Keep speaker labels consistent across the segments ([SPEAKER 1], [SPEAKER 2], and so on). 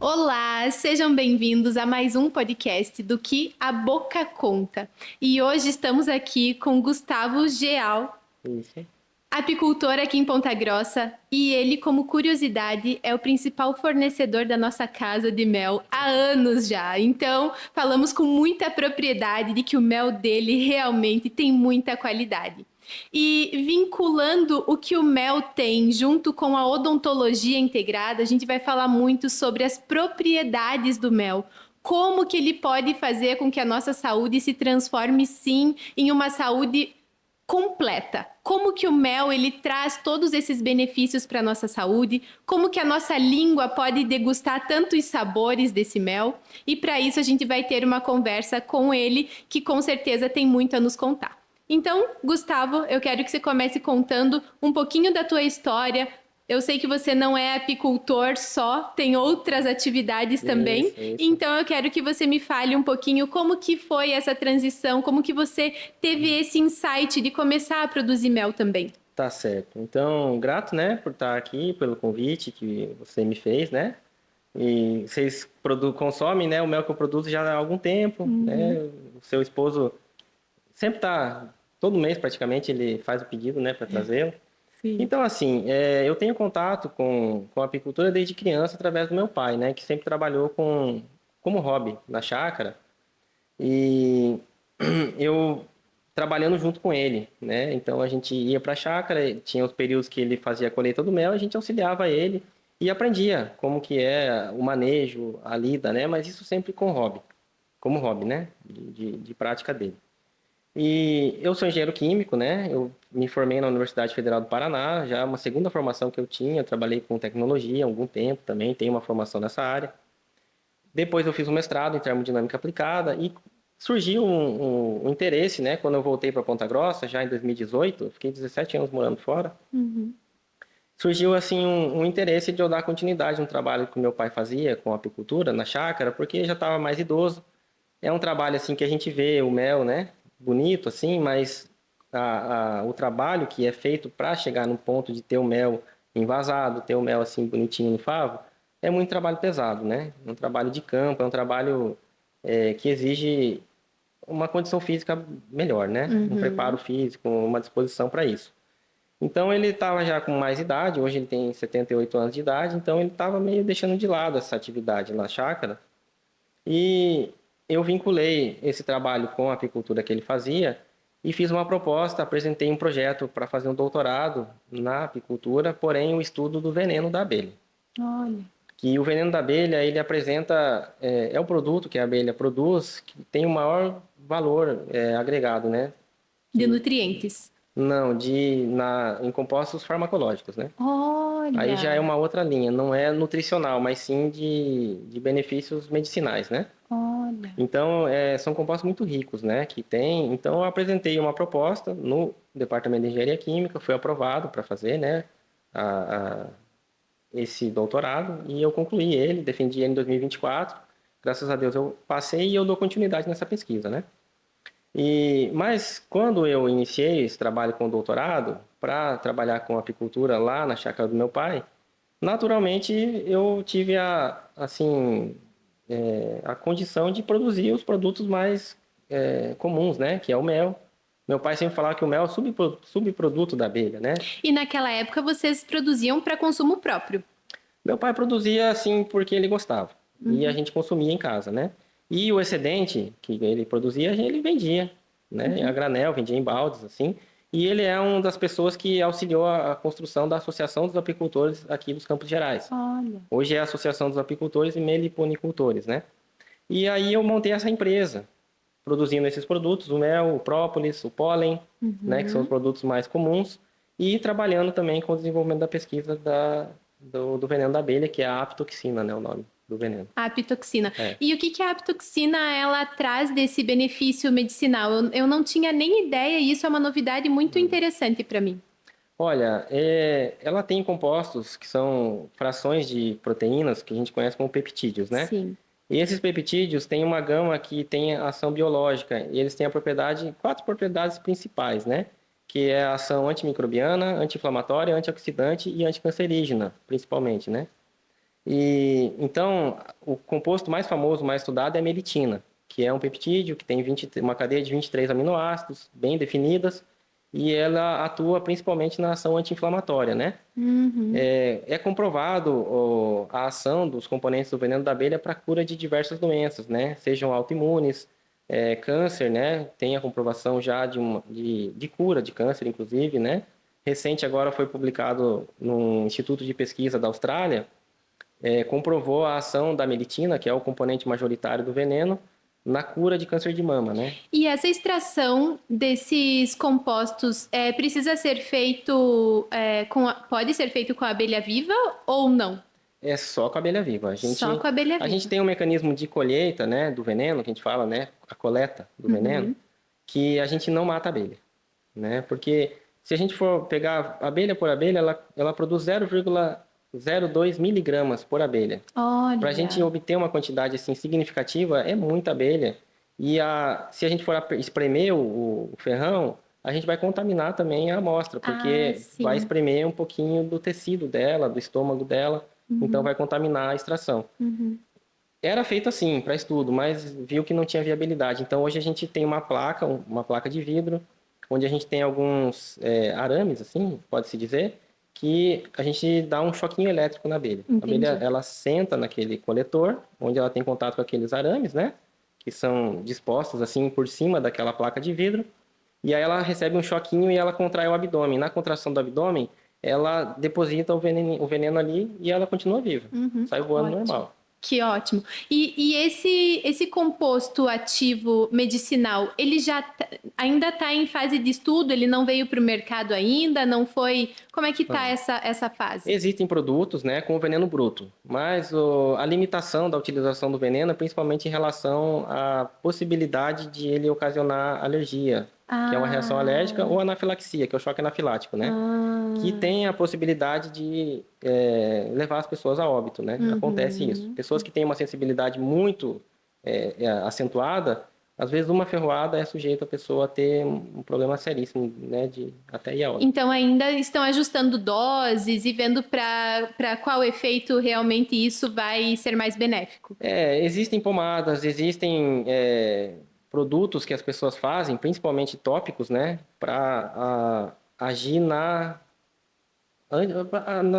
[SPEAKER 1] Olá, sejam bem-vindos a mais um podcast do Que a Boca Conta. E hoje estamos aqui com Gustavo Geal,
[SPEAKER 2] Isso.
[SPEAKER 1] apicultor aqui em Ponta Grossa, e ele, como curiosidade, é o principal fornecedor da nossa casa de mel há anos já. Então, falamos com muita propriedade de que o mel dele realmente tem muita qualidade. E vinculando o que o mel tem junto com a odontologia integrada, a gente vai falar muito sobre as propriedades do mel. Como que ele pode fazer com que a nossa saúde se transforme sim em uma saúde completa. Como que o mel ele traz todos esses benefícios para a nossa saúde, como que a nossa língua pode degustar tantos sabores desse mel, e para isso a gente vai ter uma conversa com ele, que com certeza tem muito a nos contar. Então, Gustavo, eu quero que você comece contando um pouquinho da tua história. Eu sei que você não é apicultor só, tem outras atividades também.
[SPEAKER 2] Isso.
[SPEAKER 1] Então eu quero que você me fale um pouquinho como que foi essa transição, como que você teve esse insight de começar a produzir mel também.
[SPEAKER 2] Tá certo. Então, grato, né, por estar aqui, pelo convite que você me fez, né? E vocês consomem, né, o mel que eu produzo já há algum tempo, né? O seu esposo sempre tá, todo mês praticamente, ele faz o pedido, né, para trazê-lo.
[SPEAKER 1] Sim.
[SPEAKER 2] Então, assim, eu tenho contato com a apicultura desde criança através do meu pai, né, que sempre trabalhou como hobby na chácara. E eu trabalhando junto com ele, né? Então a gente ia para a chácara, tinha os períodos que ele fazia a colheita do mel, a gente auxiliava ele e aprendia como que é o manejo, a lida, né? Mas isso sempre com hobby, como hobby, né? De prática dele. E eu sou engenheiro químico, né? Eu me formei na Universidade Federal do Paraná, já é uma segunda formação que eu tinha, eu trabalhei com tecnologia há algum tempo também, tenho uma formação nessa área. Depois eu fiz um mestrado em termodinâmica aplicada e surgiu um interesse, né? Quando eu voltei para Ponta Grossa, já em 2018, eu fiquei 17 anos morando fora. Surgiu assim um interesse de eu dar continuidade no trabalho que meu pai fazia com a apicultura na chácara, porque já estava mais idoso. É um trabalho assim que a gente vê o mel, né? Bonito assim, mas o trabalho que é feito para chegar no ponto de ter o mel envasado, ter o mel assim bonitinho no favo, é muito trabalho pesado, né? É um trabalho de campo, é um trabalho que exige uma condição física melhor, né? Um preparo físico, uma disposição para isso. Então ele estava já com mais idade, hoje ele tem 78 anos de idade, então ele estava meio deixando de lado essa atividade na chácara. E eu vinculei esse trabalho com a apicultura que ele fazia e fiz uma proposta, apresentei um projeto para fazer um doutorado na apicultura, porém o estudo do veneno da abelha.
[SPEAKER 1] Olha.
[SPEAKER 2] Que o veneno da abelha, ele apresenta, é o produto que a abelha produz que tem o maior valor agregado, né?
[SPEAKER 1] De
[SPEAKER 2] Que,
[SPEAKER 1] nutrientes.
[SPEAKER 2] não, em compostos farmacológicos, né? Aí já é
[SPEAKER 1] Olha.
[SPEAKER 2] uma outra linha, não é nutricional, mas sim de benefícios medicinais, né?
[SPEAKER 1] Olha.
[SPEAKER 2] Então, são compostos muito ricos, né? Que tem. Então, eu apresentei uma proposta no Departamento de Engenharia Química, foi aprovado para fazer, né? A, esse doutorado e eu concluí ele, defendi ele em 2024. Graças a Deus eu passei e eu dou continuidade nessa pesquisa, né? Mas quando eu iniciei esse trabalho com o doutorado, para trabalhar com apicultura lá na chácara do meu pai, naturalmente eu tive a condição de produzir os produtos mais comuns, né? Que é o mel. Meu pai sempre falava que o mel é o subproduto da abelha, né?
[SPEAKER 1] E naquela época vocês produziam para consumo próprio.
[SPEAKER 2] Meu pai produzia assim porque ele gostava. E a gente consumia em casa, né? E o excedente que ele produzia, ele vendia, né? A granel, vendia em baldes, assim. E ele é uma das pessoas que auxiliou a construção da Associação dos Apicultores aqui dos Campos Gerais.
[SPEAKER 1] Olha.
[SPEAKER 2] Hoje é a Associação dos Apicultores e Meliponicultores, né? E aí eu montei essa empresa, produzindo esses produtos, o mel, o própolis, o pólen, né? Que são os produtos mais comuns. E trabalhando também com o desenvolvimento da pesquisa do veneno da abelha, que é a apitoxina, né, o nome do veneno.
[SPEAKER 1] A apitoxina.
[SPEAKER 2] É.
[SPEAKER 1] E o que a apitoxina ela traz desse benefício medicinal? Eu não tinha nem ideia e isso é uma novidade muito interessante para mim.
[SPEAKER 2] Olha, ela tem compostos que são frações de proteínas que a gente conhece como peptídeos, né?
[SPEAKER 1] Sim.
[SPEAKER 2] E esses peptídeos têm uma gama que tem ação biológica e eles têm quatro propriedades principais, né? Que é a ação antimicrobiana, anti-inflamatória, antioxidante e anticancerígena, principalmente, né? E então, o composto mais famoso, mais estudado é a melitina, que é um peptídeo que tem uma cadeia de 23 aminoácidos bem definidas e ela atua principalmente na ação anti-inflamatória, né?
[SPEAKER 1] Uhum.
[SPEAKER 2] É comprovado a ação dos componentes do veneno da abelha para a cura de diversas doenças, né? Sejam autoimunes, câncer, né? Tem a comprovação já de cura de câncer, inclusive, né? Recente agora foi publicado no Instituto de Pesquisa da Austrália, comprovou a ação da melitina, que é o componente majoritário do veneno, na cura de câncer de mama, né?
[SPEAKER 1] E essa extração desses compostos precisa ser feito pode ser feito com a abelha viva ou não?
[SPEAKER 2] É só com a abelha viva.
[SPEAKER 1] Só com a abelha
[SPEAKER 2] A gente
[SPEAKER 1] viva.
[SPEAKER 2] tem um mecanismo de colheita, né, do veneno, que a gente fala, né, a coleta do veneno,
[SPEAKER 1] Uhum.
[SPEAKER 2] que a gente não mata a abelha, né? Porque se a gente for pegar abelha por abelha, ela produz 0,02 miligramas por abelha. Para a gente
[SPEAKER 1] Olha.
[SPEAKER 2] obter uma quantidade assim significativa, é muita abelha. Se a gente for espremer o ferrão, a gente vai contaminar também a amostra,
[SPEAKER 1] Ah,
[SPEAKER 2] porque vai
[SPEAKER 1] sim.
[SPEAKER 2] espremer um pouquinho do tecido dela, do estômago dela, então
[SPEAKER 1] Uhum.
[SPEAKER 2] vai contaminar a extração.
[SPEAKER 1] Uhum.
[SPEAKER 2] Era feito assim, para estudo, mas viu que não tinha viabilidade. Então hoje a gente tem uma placa de vidro, onde a gente tem alguns arames, assim, pode-se dizer, que a gente dá um choquinho elétrico na abelha. A abelha,
[SPEAKER 1] Entendi.
[SPEAKER 2] ela senta naquele coletor, onde ela tem contato com aqueles arames, né? Que são dispostos assim por cima daquela placa de vidro. E aí ela recebe um choquinho e ela contrai o abdômen. Na contração do abdômen, ela deposita o veneno ali e ela continua viva.
[SPEAKER 1] Uhum.
[SPEAKER 2] Sai voando
[SPEAKER 1] Ótimo.
[SPEAKER 2] normal.
[SPEAKER 1] Que ótimo. E esse composto ativo medicinal, ele ainda está em fase de estudo? Ele não veio para o mercado ainda? Não foi? Como é que está
[SPEAKER 2] Não.
[SPEAKER 1] essa fase?
[SPEAKER 2] Existem produtos, né, com veneno bruto, mas a limitação da utilização do veneno é principalmente em relação à possibilidade de ele ocasionar alergia, que é uma reação alérgica,
[SPEAKER 1] Ah,
[SPEAKER 2] ou anafilaxia, que é o choque anafilático, né? Que
[SPEAKER 1] ah,
[SPEAKER 2] tem a possibilidade de levar as pessoas a óbito, né? Acontece isso.
[SPEAKER 1] uhum.
[SPEAKER 2] Pessoas que têm uma sensibilidade muito acentuada, às vezes uma ferroada é sujeita a pessoa a ter um problema seríssimo, né, de até ir a óbito.
[SPEAKER 1] Então ainda estão ajustando doses e vendo para qual efeito realmente isso vai ser mais benéfico.
[SPEAKER 2] Existem pomadas, existem produtos que as pessoas fazem, principalmente tópicos, né, para agir na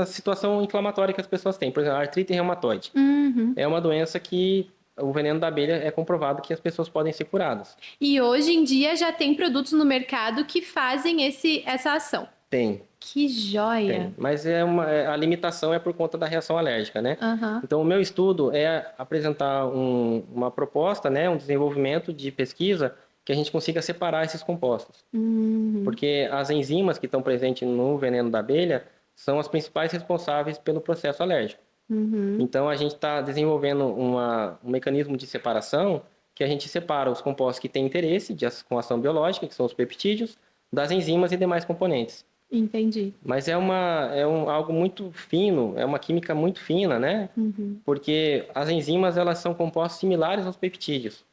[SPEAKER 2] situação inflamatória que as pessoas têm. Por exemplo, a artrite reumatoide.
[SPEAKER 1] Uhum.
[SPEAKER 2] É uma doença que o veneno da abelha é comprovado que as pessoas podem ser curadas.
[SPEAKER 1] E hoje em dia já tem produtos no mercado que fazem essa ação.
[SPEAKER 2] Tem,
[SPEAKER 1] Que joia!
[SPEAKER 2] tem. Mas a limitação é por conta da reação alérgica, né?
[SPEAKER 1] Aham.
[SPEAKER 2] Então, o meu estudo é apresentar uma proposta, né, um desenvolvimento de pesquisa que a gente consiga separar esses compostos.
[SPEAKER 1] Uhum.
[SPEAKER 2] Porque as enzimas que estão presentes no veneno da abelha são as principais responsáveis pelo processo alérgico.
[SPEAKER 1] Uhum.
[SPEAKER 2] Então, a gente está desenvolvendo um mecanismo de separação que a gente separa os compostos que têm interesse com ação biológica, que são os peptídeos, das enzimas e demais componentes.
[SPEAKER 1] Entendi.
[SPEAKER 2] Mas algo muito fino, é uma química muito fina, né?
[SPEAKER 1] Uhum.
[SPEAKER 2] Porque as enzimas, elas são compostos similares aos peptídeos.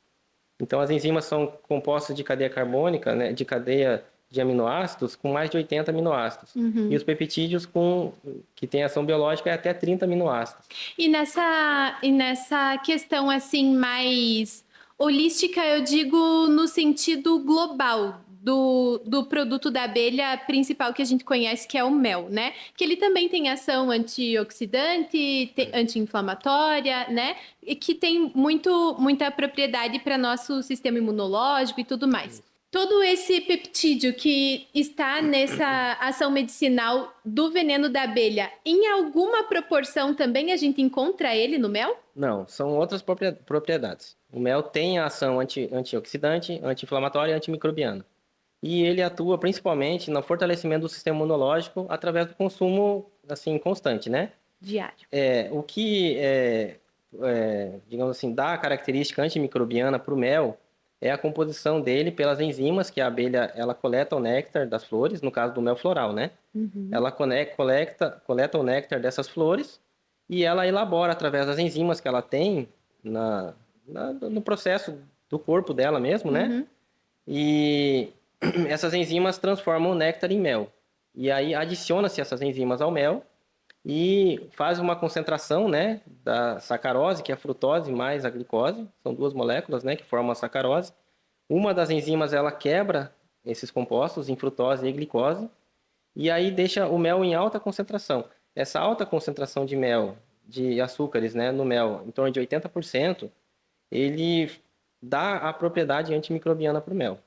[SPEAKER 2] Então, as enzimas são compostos de cadeia carbônica, né? De cadeia de aminoácidos com mais de 80 aminoácidos. E
[SPEAKER 1] Uhum.
[SPEAKER 2] os peptídeos que têm ação biológica é até 30 aminoácidos.
[SPEAKER 1] E nessa questão assim mais holística, eu digo no sentido global do produto da abelha principal que a gente conhece, que é o mel, né? Que ele também tem ação antioxidante, anti-inflamatória, né? E que tem muita propriedade para nosso sistema imunológico e tudo mais. Todo esse peptídeo que está nessa ação medicinal do veneno da abelha, em alguma proporção também a gente encontra ele no mel?
[SPEAKER 2] Não, são outras propriedades. O mel tem a ação antioxidante, anti-inflamatória e antimicrobiana. E ele atua principalmente no fortalecimento do sistema imunológico através do consumo assim constante, né?
[SPEAKER 1] Diário.
[SPEAKER 2] O que digamos assim, dá a característica antimicrobiana para o mel é a composição dele pelas enzimas que a abelha ela coleta o néctar das flores, no caso do mel floral, né?
[SPEAKER 1] Uhum.
[SPEAKER 2] Ela coleta o néctar dessas flores e ela elabora através das enzimas que ela tem no processo do corpo dela mesmo, né?
[SPEAKER 1] Uhum.
[SPEAKER 2] E essas enzimas transformam o néctar em mel. E aí adiciona-se essas enzimas ao mel e faz uma concentração, né, da sacarose, que é a frutose, mais a glicose. São duas moléculas, né, que formam a sacarose. Uma das enzimas, ela quebra esses compostos em frutose e glicose, e aí deixa o mel em alta concentração. Essa alta concentração de mel, de açúcares, né, no mel, em torno de 80%, ele dá a propriedade antimicrobiana para o mel,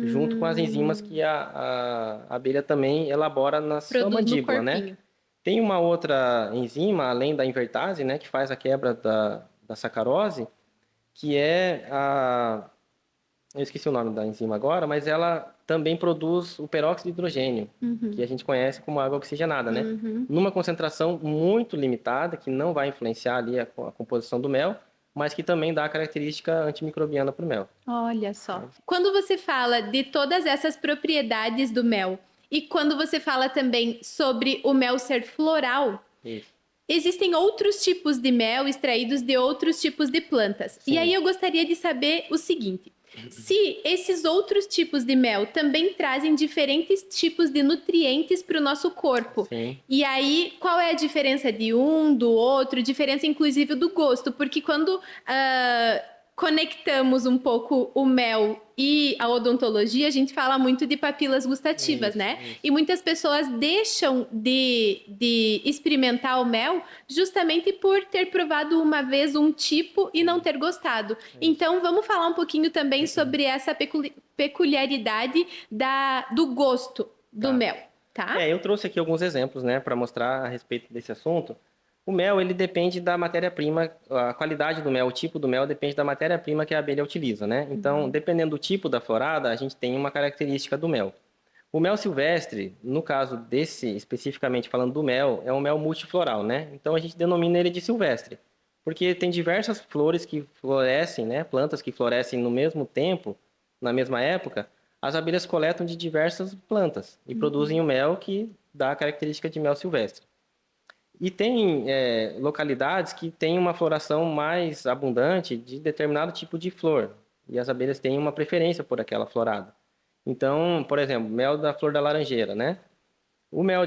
[SPEAKER 2] junto com as enzimas que a abelha também elabora na sua
[SPEAKER 1] Produz no
[SPEAKER 2] mandíbula, né?
[SPEAKER 1] corpinho.
[SPEAKER 2] Tem uma outra enzima, além da invertase, né, que faz a quebra da sacarose, que é a... Eu esqueci o nome da enzima agora, mas ela também produz o peróxido de hidrogênio, que a gente conhece como água oxigenada, né? Numa concentração muito limitada, que não vai influenciar ali a composição do mel, mas que também dá a característica antimicrobiana para o mel.
[SPEAKER 1] Olha só. Quando você fala de todas essas propriedades do mel, e quando você fala também sobre o mel ser floral,
[SPEAKER 2] Isso.
[SPEAKER 1] existem outros tipos de mel extraídos de outros tipos de plantas.
[SPEAKER 2] Sim.
[SPEAKER 1] E aí eu gostaria de saber o seguinte: se esses outros tipos de mel também trazem diferentes tipos de nutrientes para o nosso corpo.
[SPEAKER 2] Sim.
[SPEAKER 1] E aí, qual é a diferença de um, do outro? Diferença, inclusive, do gosto. Porque quando conectamos um pouco o mel e a odontologia, a gente fala muito de papilas gustativas, né?
[SPEAKER 2] Isso.
[SPEAKER 1] E muitas pessoas deixam de experimentar o mel justamente por ter provado uma vez um tipo e não ter gostado. Então, vamos falar um pouquinho também sobre essa peculiaridade do gosto do mel, tá?
[SPEAKER 2] Eu trouxe aqui alguns exemplos, né, para mostrar a respeito desse assunto. O mel, ele depende da matéria-prima, a qualidade do mel, o tipo do mel depende da matéria-prima que a abelha utiliza, né? Então, dependendo do tipo da florada, a gente tem uma característica do mel. O mel silvestre, no caso desse, especificamente falando do mel, é um mel multifloral, né? Então, a gente denomina ele de silvestre, porque tem diversas flores que florescem, né? Plantas que florescem no mesmo tempo, na mesma época, as abelhas coletam de diversas plantas e produzem o mel que dá a característica de mel silvestre. E tem localidades que têm uma floração mais abundante de determinado tipo de flor. E as abelhas têm uma preferência por aquela florada. Então, por exemplo, mel da flor da laranjeira, né? O mel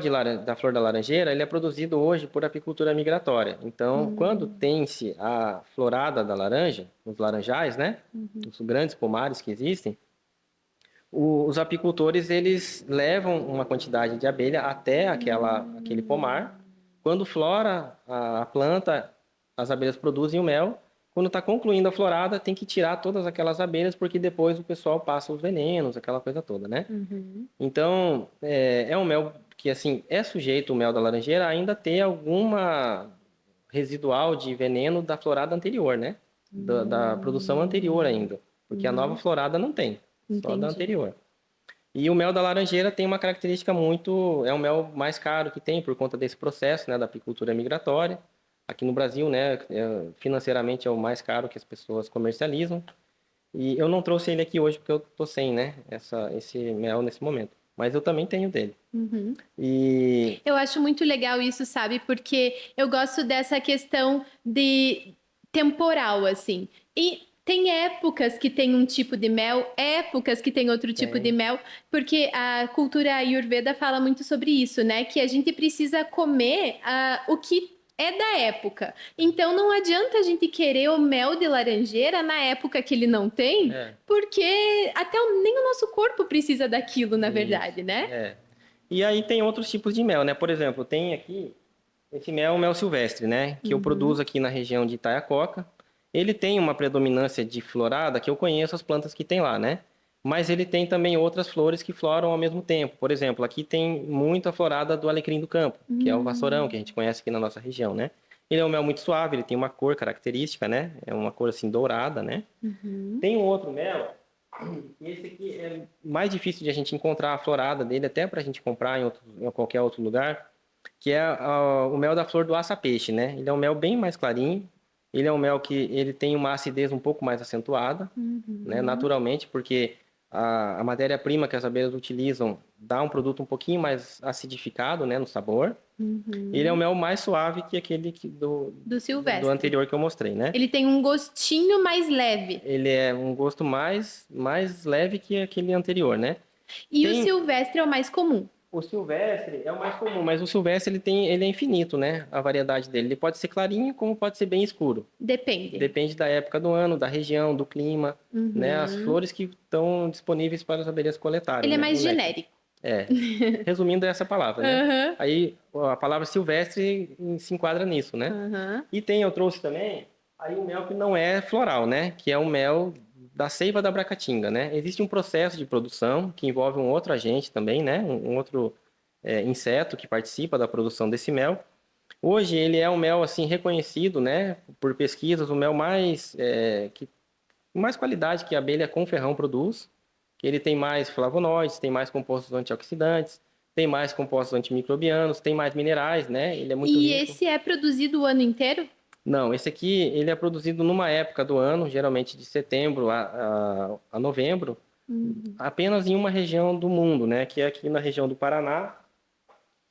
[SPEAKER 2] da flor da laranjeira, ele é produzido hoje por apicultura migratória. Então, quando tem-se a florada da laranja, os laranjais, né? Os grandes pomares que existem, os apicultores, eles levam uma quantidade de abelha até aquele pomar. Quando flora a planta, as abelhas produzem o mel. Quando está concluindo a florada, tem que tirar todas aquelas abelhas, porque depois o pessoal passa os venenos, aquela coisa toda, né? Então, é um mel que, assim, é sujeito, o mel da laranjeira, a ainda ter alguma residual de veneno da florada anterior, né? Da produção anterior ainda. Porque a nova florada não tem, só da anterior. E o mel da laranjeira tem uma característica é um mel mais caro que tem por conta desse processo, né, da apicultura migratória. Aqui no Brasil, né, financeiramente é o mais caro que as pessoas comercializam. E eu não trouxe ele aqui hoje porque eu tô sem, né, esse mel nesse momento. Mas eu também tenho dele. E
[SPEAKER 1] Eu acho muito legal isso, sabe? Porque eu gosto dessa questão de temporal, assim. E tem épocas que tem um tipo de mel, épocas que tem outro tipo de mel, porque a cultura Ayurveda fala muito sobre isso, né? Que a gente precisa comer o que é da época. Então não adianta a gente querer o mel de laranjeira na época que ele não tem, porque nem o nosso corpo precisa daquilo, na verdade, né?
[SPEAKER 2] E aí tem outros tipos de mel, né? Por exemplo, tem aqui esse mel, o mel silvestre, né? Que eu produzo aqui na região de Itaiacoca. Ele tem uma predominância de florada, que eu conheço as plantas que tem lá, né? Mas ele tem também outras flores que floram ao mesmo tempo. Por exemplo, aqui tem muita florada do alecrim do campo, que é o vassourão, que a gente conhece aqui na nossa região, né? Ele é um mel muito suave, ele tem uma cor característica, né? É uma cor assim dourada, né? Tem um outro mel, e esse aqui é mais difícil de a gente encontrar a florada dele, até para a gente comprar em qualquer outro lugar, que é o mel da flor do aça-peixe, né? Ele é um mel bem mais clarinho. Ele é um mel que ele tem uma acidez um pouco mais acentuada, né, naturalmente, porque a matéria-prima que as abelhas utilizam dá um produto um pouquinho mais acidificado, né, no sabor. Ele é um mel mais suave que aquele
[SPEAKER 1] Do silvestre.
[SPEAKER 2] do anterior que eu mostrei, né?
[SPEAKER 1] Ele tem um gostinho mais leve.
[SPEAKER 2] Ele é um gosto mais leve que aquele anterior, né?
[SPEAKER 1] E o silvestre é o mais comum.
[SPEAKER 2] O silvestre é o mais comum, mas o silvestre ele é infinito, né? A variedade dele. Ele pode ser clarinho, como pode ser bem escuro.
[SPEAKER 1] Depende.
[SPEAKER 2] Depende da época do ano, da região, do clima, né? As flores que estão disponíveis para as abelhas coletarem,
[SPEAKER 1] Ele é
[SPEAKER 2] né?
[SPEAKER 1] mais
[SPEAKER 2] O néctar.
[SPEAKER 1] genérico.
[SPEAKER 2] É. Resumindo, é essa palavra, né?
[SPEAKER 1] Uhum.
[SPEAKER 2] Aí a palavra silvestre se enquadra nisso, né?
[SPEAKER 1] Uhum.
[SPEAKER 2] E eu trouxe também, aí o mel que não é floral, né? Que é o mel da seiva da abracatinga, né? Existe um processo de produção que envolve um outro agente também, né? Um outro inseto que participa da produção desse mel. Hoje ele é um mel assim reconhecido, né? Por pesquisas, o mel mais qualidade que a abelha com ferrão produz. Que ele tem mais flavonoides, tem mais compostos antioxidantes, tem mais compostos antimicrobianos, tem mais minerais, né? Ele é muito
[SPEAKER 1] E
[SPEAKER 2] rico.
[SPEAKER 1] esse é produzido o ano inteiro?
[SPEAKER 2] Não, esse aqui ele é produzido numa época do ano, geralmente de setembro a novembro, apenas em uma região do mundo, né? Que é aqui na região do Paraná,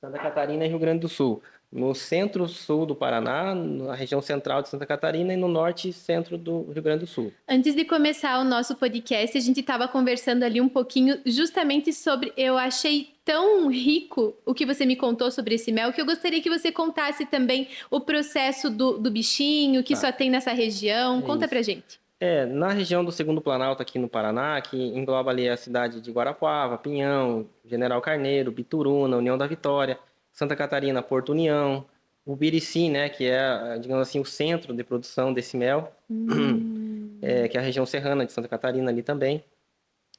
[SPEAKER 2] Santa Catarina e Rio Grande do Sul. No centro-sul do Paraná, na região central de Santa Catarina e no norte e centro do Rio Grande do Sul.
[SPEAKER 1] Antes de começar o nosso podcast, a gente estava conversando ali um pouquinho justamente sobre. Eu achei tão rico o que você me contou sobre esse mel que eu gostaria que você contasse também o processo do bichinho que só tem nessa região. Conta pra gente.
[SPEAKER 2] Na região do Segundo Planalto aqui no Paraná, que engloba ali a cidade de Guarapuava, Pinhão, General Carneiro, Bituruna, União da Vitória, Santa Catarina, Porto União, o Birici, né, que é, digamos assim, o centro de produção desse mel, que é a região serrana de Santa Catarina ali também.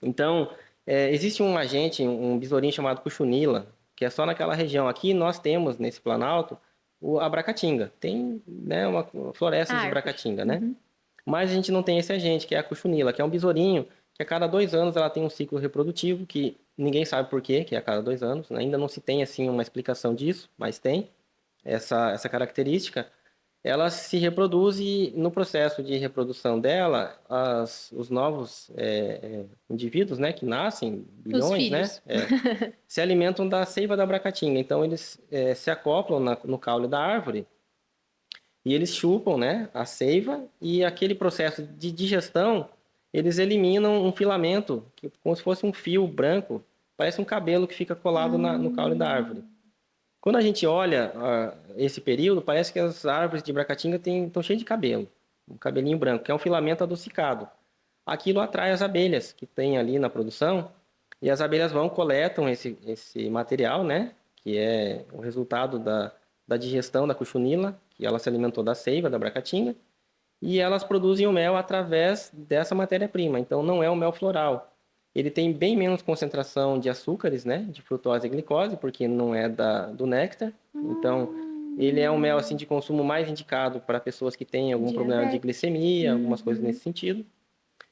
[SPEAKER 2] Então, existe um agente, um besourinho chamado Cuchunila, que é só naquela região. Aqui nós temos, nesse Planalto, a Bracatinga. Tem, né, uma floresta de Bracatinga, né? Mas a gente não tem esse agente, que é a Cuchunila, que é um besourinho que a cada 2 anos ela tem um ciclo reprodutivo, que ninguém sabe por quê, que é a cada 2 anos. Ainda não se tem assim uma explicação disso, mas tem essa característica. Ela se reproduz e no processo de reprodução dela, os novos indivíduos, né, que nascem,
[SPEAKER 1] Os
[SPEAKER 2] bilhões, né,
[SPEAKER 1] filhos.
[SPEAKER 2] se alimentam da seiva da abracatinga. Então eles se acoplam no caule da árvore e eles chupam, né, a seiva e aquele processo de digestão, eles eliminam um filamento, que, como se fosse um fio branco, parece um cabelo que fica colado no caule da árvore. Quando a gente olha esse período, parece que as árvores de Bracatinga estão cheias de cabelo, um cabelinho branco, que é um filamento adocicado. Aquilo atrai as abelhas que tem ali na produção, e as abelhas coletam esse material, né, que é o resultado da digestão da cochonila, que ela se alimentou da seiva da Bracatinga, e elas produzem o mel através dessa matéria-prima. Então não é o mel floral. Ele tem bem menos concentração de açúcares, né, de frutose e glicose, porque não é do néctar. Então ele é um mel assim de consumo mais indicado para pessoas que têm algum problema de glicemia, algumas coisas nesse sentido.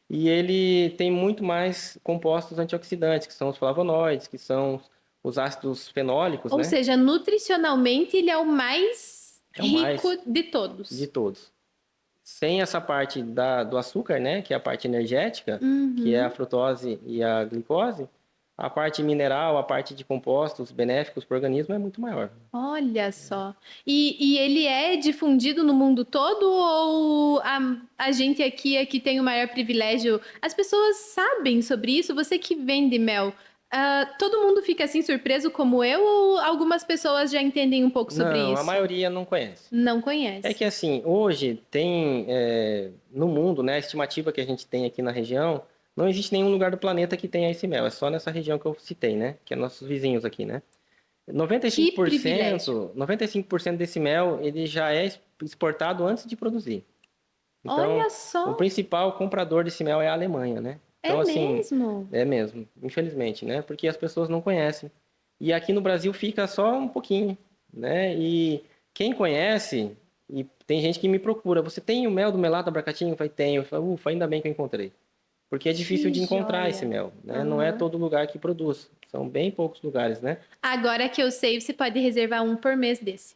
[SPEAKER 2] E ele tem muito mais compostos antioxidantes, que são os flavonoides, que são os ácidos fenólicos,
[SPEAKER 1] Ou
[SPEAKER 2] né?
[SPEAKER 1] seja, nutricionalmente ele é o mais
[SPEAKER 2] É o
[SPEAKER 1] rico
[SPEAKER 2] mais
[SPEAKER 1] de todos.
[SPEAKER 2] de todos. Sem essa parte do açúcar, né, que é a parte energética, que é a frutose e a glicose, a parte mineral, a parte de compostos benéficos para o organismo é muito maior.
[SPEAKER 1] Olha só. E ele é difundido no mundo todo ou a gente aqui é que tem o maior privilégio? As pessoas sabem sobre isso? Você que vende mel, todo mundo fica assim surpreso como eu ou algumas pessoas já entendem um pouco sobre
[SPEAKER 2] Não, a
[SPEAKER 1] isso?
[SPEAKER 2] maioria não conhece.
[SPEAKER 1] Não
[SPEAKER 2] É
[SPEAKER 1] conhece.
[SPEAKER 2] que assim, hoje tem no mundo, né, a estimativa que a gente tem aqui na região, não existe nenhum lugar do planeta que tenha esse mel, é só nessa região que eu citei, né, que é nossos vizinhos aqui, né.
[SPEAKER 1] Que privilégio.
[SPEAKER 2] 95% desse mel, ele já é exportado antes de produzir. Então,
[SPEAKER 1] Olha
[SPEAKER 2] o
[SPEAKER 1] só.
[SPEAKER 2] principal comprador desse mel é a Alemanha, né?
[SPEAKER 1] É
[SPEAKER 2] Então, assim,
[SPEAKER 1] mesmo.
[SPEAKER 2] é mesmo, infelizmente, né? Porque as pessoas não conhecem. E aqui no Brasil fica só um pouquinho, né? E quem conhece, e tem gente que me procura, você tem o mel do melado da Abracatinga? Eu falei, tenho. Eu falei, ufa, ainda bem que eu encontrei. Porque é difícil
[SPEAKER 1] Que
[SPEAKER 2] de encontrar esse
[SPEAKER 1] joia.
[SPEAKER 2] mel, né? Não é
[SPEAKER 1] Aham.
[SPEAKER 2] todo lugar que produz. São bem poucos lugares, né?
[SPEAKER 1] Agora que eu sei, você pode reservar um por mês desse.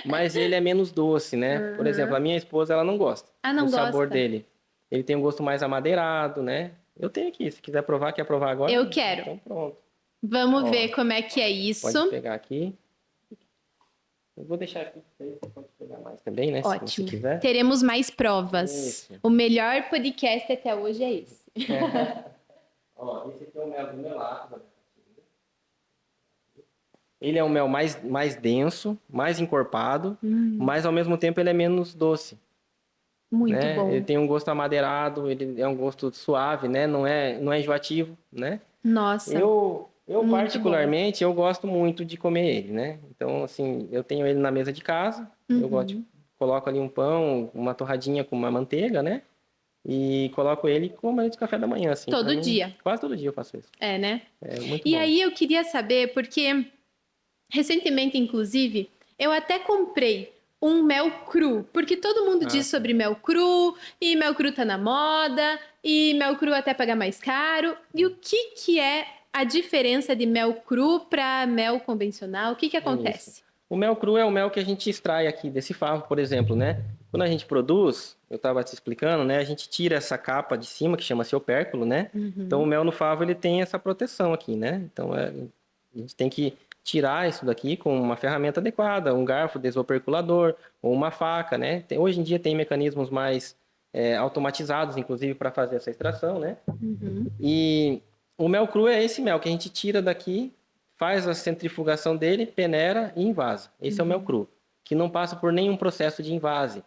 [SPEAKER 2] Mas ele é menos doce, né? Por exemplo, a
[SPEAKER 1] Aham.
[SPEAKER 2] minha esposa, ela não gosta
[SPEAKER 1] Ah,
[SPEAKER 2] do
[SPEAKER 1] não
[SPEAKER 2] sabor
[SPEAKER 1] gosta?
[SPEAKER 2] dele. Ele tem um gosto mais amadeirado, né? Eu tenho aqui, se quiser provar, quer provar agora?
[SPEAKER 1] Eu quero.
[SPEAKER 2] Então pronto.
[SPEAKER 1] Vamos
[SPEAKER 2] Ó,
[SPEAKER 1] ver como é que é isso.
[SPEAKER 2] pode pegar aqui. Eu vou deixar aqui, você pode pegar mais também, né? Se você
[SPEAKER 1] Ótimo.
[SPEAKER 2] quiser.
[SPEAKER 1] Teremos mais provas.
[SPEAKER 2] Isso.
[SPEAKER 1] O melhor podcast até hoje é esse.
[SPEAKER 2] Ó, esse aqui é o mel do melato da Bracatinga. Ele é um mel mais denso, mais encorpado, mas ao mesmo tempo ele é menos doce,
[SPEAKER 1] Muito
[SPEAKER 2] né? Ele
[SPEAKER 1] bom.
[SPEAKER 2] tem um gosto amadeirado, ele é um gosto suave, né? Não é enjoativo, né?
[SPEAKER 1] Nossa,
[SPEAKER 2] Eu
[SPEAKER 1] muito bom.
[SPEAKER 2] particularmente, eu gosto muito de comer ele, né? Então, assim, eu tenho ele na mesa de casa, eu gosto de,
[SPEAKER 1] Uhum.
[SPEAKER 2] coloco ali um pão, uma torradinha com uma manteiga, né? E coloco ele e como ele de café da manhã, assim, para
[SPEAKER 1] Todo
[SPEAKER 2] mim,
[SPEAKER 1] dia.
[SPEAKER 2] quase todo dia eu faço isso.
[SPEAKER 1] É, né?
[SPEAKER 2] É muito
[SPEAKER 1] E
[SPEAKER 2] bom.
[SPEAKER 1] aí eu queria saber, porque recentemente, inclusive, eu até comprei um mel cru, porque todo mundo
[SPEAKER 2] Ah,
[SPEAKER 1] diz
[SPEAKER 2] sim.
[SPEAKER 1] sobre mel cru, e mel cru tá na moda, e mel cru até paga mais caro. E o que que é a diferença de mel cru para mel convencional? O que que
[SPEAKER 2] Isso.
[SPEAKER 1] acontece?
[SPEAKER 2] O mel cru é o mel que a gente extrai aqui desse favo, por exemplo, né? Quando a gente produz, eu estava te explicando, né? A gente tira essa capa de cima, que chama-se opérculo, né? Então, o
[SPEAKER 1] Uhum.
[SPEAKER 2] mel no favo, ele tem essa proteção aqui, né? Então, a gente tem que tirar isso daqui com uma ferramenta adequada, um garfo desoperculador ou uma faca, né? Hoje em dia tem mecanismos mais automatizados, inclusive, para fazer essa extração, né?
[SPEAKER 1] Uhum.
[SPEAKER 2] E o mel cru é esse mel que a gente tira daqui, faz a centrifugação dele, peneira e invasa. Esse é o mel
[SPEAKER 1] Uhum.
[SPEAKER 2] cru, que não passa por nenhum processo de invase,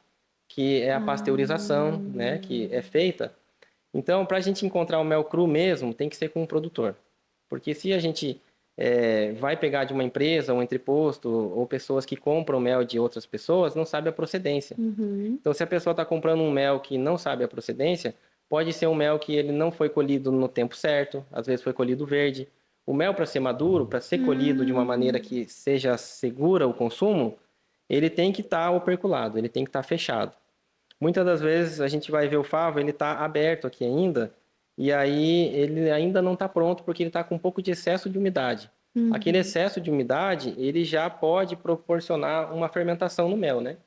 [SPEAKER 2] que é a pasteurização, né, que é feita. Então, para a gente encontrar o mel cru mesmo, tem que ser com um produtor. Porque se a gente vai pegar de uma empresa, um entreposto, ou pessoas que compram mel de outras pessoas, não sabe a procedência.
[SPEAKER 1] Uhum.
[SPEAKER 2] Então, se a pessoa está comprando um mel que não sabe a procedência, pode ser um mel que ele não foi colhido no tempo certo, às vezes foi colhido verde. O mel, para ser maduro, para ser colhido de uma maneira
[SPEAKER 1] Hum.
[SPEAKER 2] que seja segura o consumo, ele tem que estar operculado, ele tem que estar fechado. Muitas das vezes a gente vai ver o favo, ele está aberto aqui ainda, e aí ele ainda não está pronto porque ele está com um pouco de excesso de umidade. Aquele
[SPEAKER 1] Uhum.
[SPEAKER 2] excesso de umidade, ele já pode proporcionar uma fermentação no mel, né?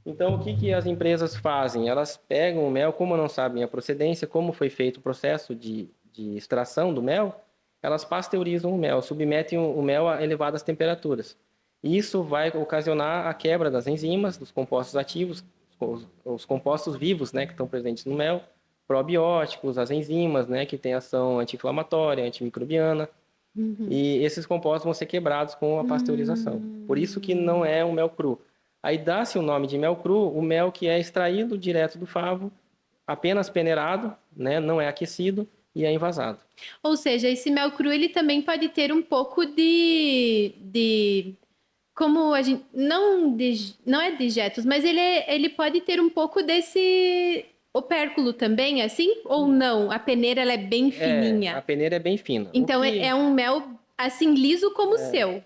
[SPEAKER 2] Então, o que as empresas fazem? Elas pegam o mel, como não sabem a procedência, como foi feito o processo de extração do mel, elas pasteurizam o mel, submetem o mel a elevadas temperaturas. Isso vai ocasionar a quebra das enzimas, dos compostos ativos, os compostos vivos, né, que estão presentes no mel, probióticos, as enzimas, né, que têm ação anti-inflamatória, antimicrobiana,
[SPEAKER 1] Uhum.
[SPEAKER 2] e esses compostos vão ser quebrados com a pasteurização. Por isso que não
[SPEAKER 1] Hum.
[SPEAKER 2] é um mel cru. Aí dá-se o nome de mel cru, o mel que é extraído direto do favo, apenas peneirado, né, não é aquecido e é envasado.
[SPEAKER 1] Ou seja, esse mel cru ele também pode ter um pouco de como a gente não é dejetos, mas ele pode ter um pouco desse opérculo também, assim? Ou não? A peneira ela é bem
[SPEAKER 2] A
[SPEAKER 1] fininha.
[SPEAKER 2] peneira é bem fina. O
[SPEAKER 1] Então é
[SPEAKER 2] que
[SPEAKER 1] um mel assim liso como o seu.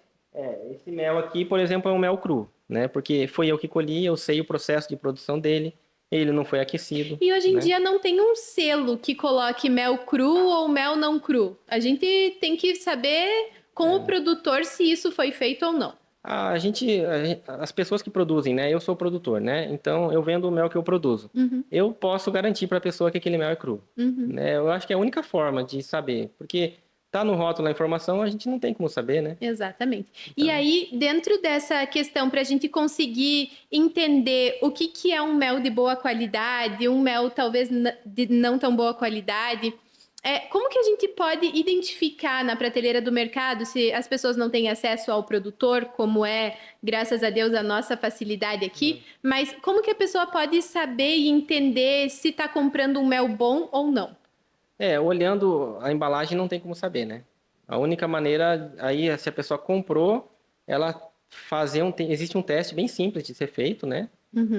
[SPEAKER 2] esse mel aqui, por exemplo, é um mel cru, né? Porque foi eu que colhi, eu sei o processo de produção dele, ele não foi aquecido,
[SPEAKER 1] E hoje em
[SPEAKER 2] né?
[SPEAKER 1] dia não tem um selo que coloque mel cru ou mel não cru. A gente tem que saber com o produtor se isso foi feito ou não.
[SPEAKER 2] As pessoas que produzem, né? Eu sou produtor, né? Então eu vendo o mel que eu produzo.
[SPEAKER 1] Uhum,
[SPEAKER 2] Eu posso garantir para a pessoa que aquele mel é cru,
[SPEAKER 1] uhum.
[SPEAKER 2] né? Eu acho que é a única forma de saber, porque tá no rótulo a informação, a gente não tem como saber, né?
[SPEAKER 1] Exatamente. E
[SPEAKER 2] Então,
[SPEAKER 1] aí, dentro dessa questão, para a gente conseguir entender o que, que é um mel de boa qualidade, um mel talvez de não tão boa qualidade, como que a gente pode identificar na prateleira do mercado se as pessoas não têm acesso ao produtor, como é, graças a Deus, a nossa facilidade aqui, mas como que a pessoa pode saber e entender se está comprando um mel bom ou não?
[SPEAKER 2] olhando a embalagem não tem como saber, né? A única maneira aí, se a pessoa comprou, ela existe um teste bem simples de ser feito, né?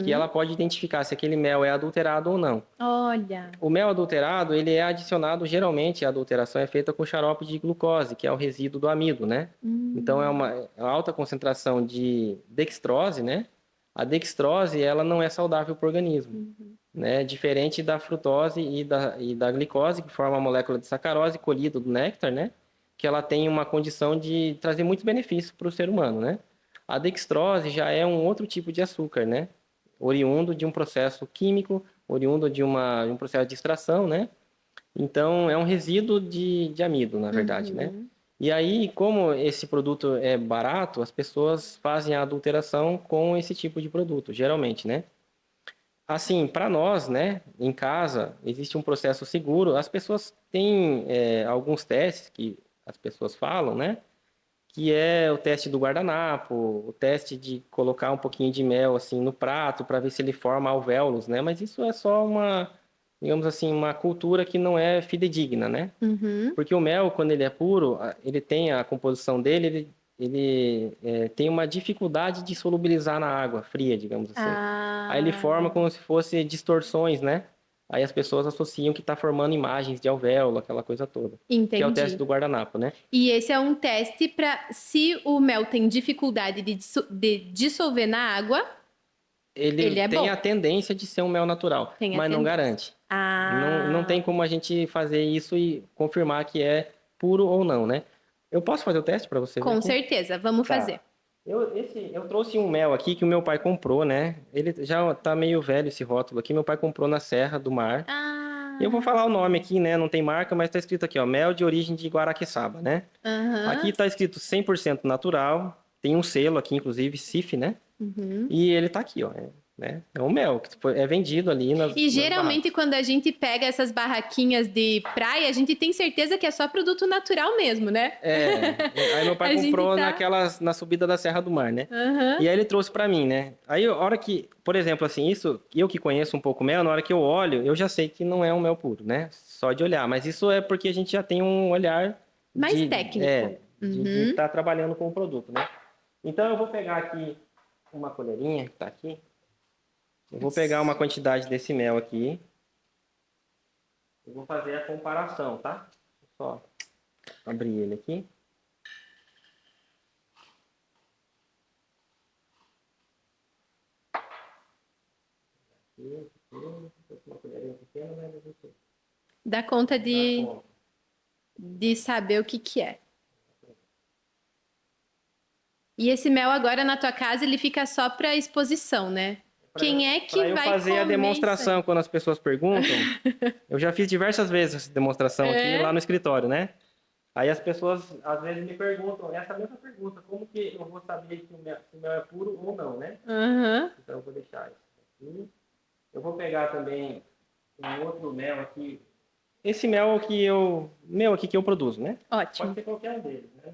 [SPEAKER 2] Que ela
[SPEAKER 1] Uhum.
[SPEAKER 2] pode identificar se aquele mel é adulterado ou não.
[SPEAKER 1] Olha.
[SPEAKER 2] O mel adulterado, ele é adicionado, geralmente a adulteração é feita com xarope de glucose, que é o resíduo do amido, né? Então é uma alta concentração de dextrose, né? A dextrose, ela não é saudável para o organismo,
[SPEAKER 1] Uhum.
[SPEAKER 2] né? Diferente da frutose e da glicose, que forma a molécula de sacarose colhida do néctar, né? Que ela tem uma condição de trazer muitos benefícios para o ser humano, né? A dextrose já é um outro tipo de açúcar, né? Oriundo de um processo químico, oriundo de um processo de extração, né? Então, é um resíduo de amido, na verdade, né?
[SPEAKER 1] Uhum.
[SPEAKER 2] E aí, como esse produto é barato, as pessoas fazem a adulteração com esse tipo de produto, geralmente, né? Assim, para nós, né, em casa, existe um processo seguro. As pessoas têm alguns testes que as pessoas falam, né? que é o teste do guardanapo, o teste de colocar um pouquinho de mel assim no prato para ver se ele forma alvéolos, né? Mas isso é só uma, digamos assim, uma cultura que não é fidedigna, né?
[SPEAKER 1] Uhum.
[SPEAKER 2] Porque o mel, quando ele é puro, ele tem a composição dele, ele tem uma dificuldade de solubilizar na água fria, digamos assim. Aí ele forma
[SPEAKER 1] Ah,
[SPEAKER 2] como se fosse distorções, né? Aí as pessoas associam que está formando imagens de alvéolo, aquela coisa toda. Que é o teste
[SPEAKER 1] entendi.
[SPEAKER 2] do guardanapo, né?
[SPEAKER 1] E esse é um teste para se o mel tem dificuldade de dissolver na água,
[SPEAKER 2] Ele
[SPEAKER 1] ele é
[SPEAKER 2] tem a
[SPEAKER 1] bom.
[SPEAKER 2] tendência de ser um mel natural,
[SPEAKER 1] Tem a
[SPEAKER 2] mas não
[SPEAKER 1] tendência.
[SPEAKER 2] garante. Não
[SPEAKER 1] Ah,
[SPEAKER 2] tem como a gente fazer isso e confirmar que é puro ou não, né? Eu posso fazer o teste para você ver
[SPEAKER 1] com
[SPEAKER 2] aqui?
[SPEAKER 1] certeza, vamos
[SPEAKER 2] Tá.
[SPEAKER 1] fazer.
[SPEAKER 2] Eu trouxe um mel aqui que o meu pai comprou, né? Ele já tá meio velho esse rótulo aqui. Meu pai comprou na Serra do Mar. E eu vou
[SPEAKER 1] Ah,
[SPEAKER 2] falar o nome aqui, né? Não tem marca, mas tá escrito aqui, ó, mel de origem de Guaraqueçaba, né? Aqui
[SPEAKER 1] aham,
[SPEAKER 2] tá escrito 100% natural. Tem um selo aqui, inclusive, CIF, né?
[SPEAKER 1] uhum.
[SPEAKER 2] E ele tá aqui, ó, né? É um mel que é vendido ali
[SPEAKER 1] E
[SPEAKER 2] nas
[SPEAKER 1] geralmente
[SPEAKER 2] barracas.
[SPEAKER 1] quando a gente pega essas barraquinhas de praia, a gente tem certeza que é só produto natural mesmo, né?
[SPEAKER 2] Aí meu pai
[SPEAKER 1] A gente
[SPEAKER 2] comprou
[SPEAKER 1] tá.
[SPEAKER 2] na subida da Serra do Mar, né?
[SPEAKER 1] Aham.
[SPEAKER 2] E aí ele trouxe pra mim, né? Aí a hora que, por exemplo, assim, isso, eu que conheço um pouco mel, na hora que eu olho, eu já sei que não é um mel puro, né? Só de olhar. Mas isso é porque a gente já tem um olhar
[SPEAKER 1] Mais
[SPEAKER 2] de
[SPEAKER 1] técnico.
[SPEAKER 2] de
[SPEAKER 1] Uhum.
[SPEAKER 2] estar trabalhando com o produto, né? Então eu vou pegar aqui uma colherinha que tá aqui. Eu vou pegar uma quantidade desse mel aqui. Eu vou fazer a comparação, tá? Só abrir ele aqui. Uma colherinha pequena, mas a gente
[SPEAKER 1] Dá conta
[SPEAKER 2] dá conta.
[SPEAKER 1] de saber o que que é. E esse mel agora na tua casa, ele fica só para exposição, né? Quem é
[SPEAKER 2] Para
[SPEAKER 1] que
[SPEAKER 2] eu
[SPEAKER 1] vai
[SPEAKER 2] fazer a
[SPEAKER 1] comer isso
[SPEAKER 2] demonstração
[SPEAKER 1] aí?
[SPEAKER 2] quando as pessoas perguntam, eu já fiz diversas vezes essa demonstração aqui lá
[SPEAKER 1] É?
[SPEAKER 2] no escritório, né? Aí as pessoas às vezes me perguntam essa mesma pergunta, como que eu vou saber que o mel é puro ou não, né?
[SPEAKER 1] Aham.
[SPEAKER 2] Então eu vou deixar isso aqui. Eu vou pegar também um outro mel aqui. Esse mel aqui que eu produzo, né? Pode
[SPEAKER 1] Ótimo.
[SPEAKER 2] ser qualquer um deles, né?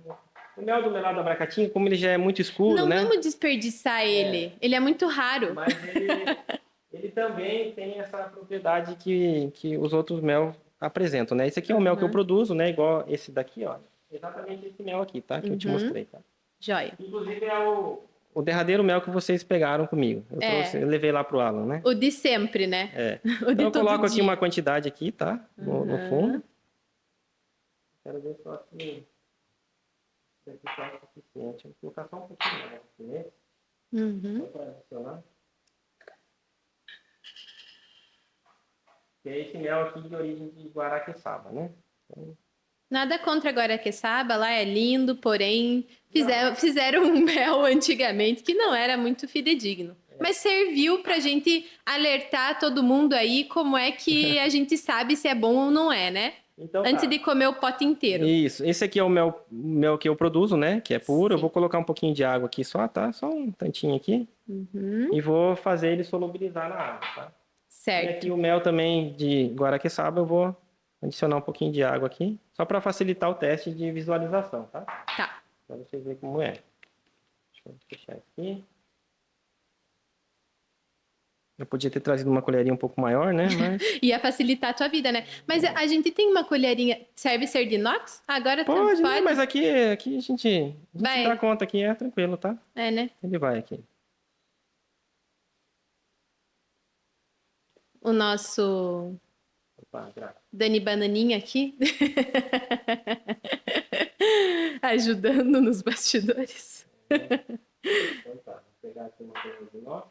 [SPEAKER 2] O mel do melado da abracatinga, como ele já é muito escuro,
[SPEAKER 1] Não
[SPEAKER 2] né?
[SPEAKER 1] vamos desperdiçar ele. Ele é muito raro.
[SPEAKER 2] Mas ele também tem essa propriedade que os outros mel apresentam, né? Esse aqui é o mel que eu
[SPEAKER 1] Aham.
[SPEAKER 2] produzo, né? Igual esse daqui, ó. Exatamente esse mel aqui, tá? Que eu te
[SPEAKER 1] Uhum.
[SPEAKER 2] mostrei, tá?
[SPEAKER 1] Joia.
[SPEAKER 2] Inclusive é o derradeiro mel que vocês pegaram comigo.
[SPEAKER 1] É.
[SPEAKER 2] Eu levei lá pro Alan, né?
[SPEAKER 1] O de sempre, né?
[SPEAKER 2] É.
[SPEAKER 1] O
[SPEAKER 2] Então
[SPEAKER 1] de
[SPEAKER 2] eu
[SPEAKER 1] todo
[SPEAKER 2] coloco aqui uma
[SPEAKER 1] dia.
[SPEAKER 2] quantidade aqui, tá? No fundo.
[SPEAKER 1] Aham.
[SPEAKER 2] Quero ver só se isso aqui tá o suficiente. Vou colocar só um pouquinho mais aqui, né? Só
[SPEAKER 1] Uhum.
[SPEAKER 2] para adicionar. Que é esse mel aqui de origem de Guaraqueçaba, né? Então,
[SPEAKER 1] Nada contra Guaraqueçaba, lá é lindo, porém
[SPEAKER 2] não,
[SPEAKER 1] fizeram um mel antigamente que não era muito fidedigno. Mas serviu pra gente alertar todo mundo aí como é que a gente sabe se é bom ou não é, né?
[SPEAKER 2] então
[SPEAKER 1] Antes de
[SPEAKER 2] tá.
[SPEAKER 1] comer o pote inteiro.
[SPEAKER 2] Isso. Esse aqui é o mel que eu produzo, né? Que é puro. Eu vou
[SPEAKER 1] Sim.
[SPEAKER 2] colocar um pouquinho de água aqui só, tá? Só um tantinho aqui.
[SPEAKER 1] Uhum.
[SPEAKER 2] E vou fazer ele solubilizar na água, tá? E aqui
[SPEAKER 1] Certo.
[SPEAKER 2] o mel também de Guaraqueçaba, eu vou adicionar um pouquinho de água aqui. Só para facilitar o teste de visualização, tá?
[SPEAKER 1] Tá.
[SPEAKER 2] Para vocês verem como é. Deixa eu fechar aqui. Eu podia ter trazido uma colherinha um pouco maior, né? Mas
[SPEAKER 1] Ia facilitar a tua vida, né? Mas a gente tem uma colherinha. Serve ser de inox? Agora
[SPEAKER 2] pode, né?
[SPEAKER 1] pode?
[SPEAKER 2] Mas aqui a gente dá
[SPEAKER 1] Vai.
[SPEAKER 2] conta aqui, é tranquilo, tá?
[SPEAKER 1] É, né?
[SPEAKER 2] Ele vai aqui.
[SPEAKER 1] O nosso
[SPEAKER 2] Opa, graças.
[SPEAKER 1] Dani Bananinha aqui. Ajudando nos bastidores.
[SPEAKER 2] Então tá, vou pegar aqui uma coisa de nós.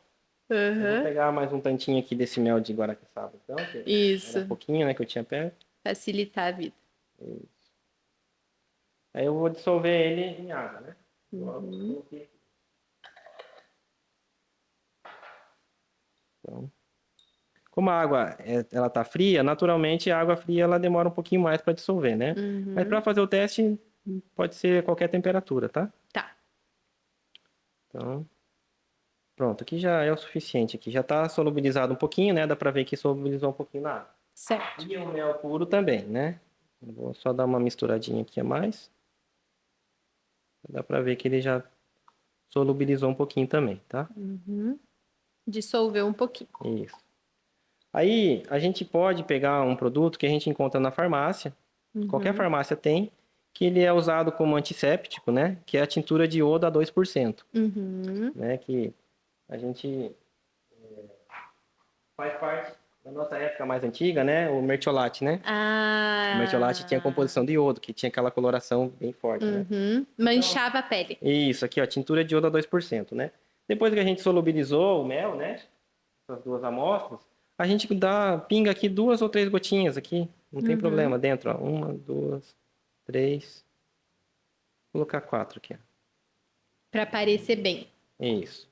[SPEAKER 2] Eu vou
[SPEAKER 1] Aham.
[SPEAKER 2] pegar mais um tantinho aqui desse mel de Guaraqueçaba, então, que era
[SPEAKER 1] Isso.
[SPEAKER 2] pouquinho, né, que eu tinha perto.
[SPEAKER 1] Facilitar a vida.
[SPEAKER 2] Aí eu vou dissolver ele em água, né?
[SPEAKER 1] Uhum.
[SPEAKER 2] Então, como a água ela tá fria, naturalmente a água fria ela demora um pouquinho mais para dissolver, né? Mas para
[SPEAKER 1] Uhum.
[SPEAKER 2] fazer o teste pode ser qualquer temperatura, tá?
[SPEAKER 1] Tá.
[SPEAKER 2] Então, pronto, aqui já é o suficiente. Aqui já está solubilizado um pouquinho, né? Dá para ver que solubilizou um pouquinho na água.
[SPEAKER 1] Certo.
[SPEAKER 2] E o mel puro também, né? Eu vou só dar uma misturadinha aqui a mais. Dá para ver que ele já solubilizou um pouquinho também, tá?
[SPEAKER 1] Dissolveu um pouquinho.
[SPEAKER 2] Isso. Aí a gente pode pegar um produto que a gente encontra na farmácia, qualquer farmácia tem, que ele é usado como antisséptico, né? Que é a tintura de iodo a 2%, né? Que a gente faz parte da nossa época mais antiga, né? O mertiolate, né? O mertiolate tinha composição de iodo, que tinha aquela coloração bem forte, né?
[SPEAKER 1] Manchava a pele.
[SPEAKER 2] Isso, aqui, ó, tintura de iodo a 2%, né? Depois que a gente solubilizou o mel, né? Essas duas amostras, a gente pinga aqui 2 ou 3 gotinhas aqui, não tem problema, dentro, ó. 1, 2, 3, vou colocar 4 aqui, ó.
[SPEAKER 1] Para parecer bem.
[SPEAKER 2] Isso.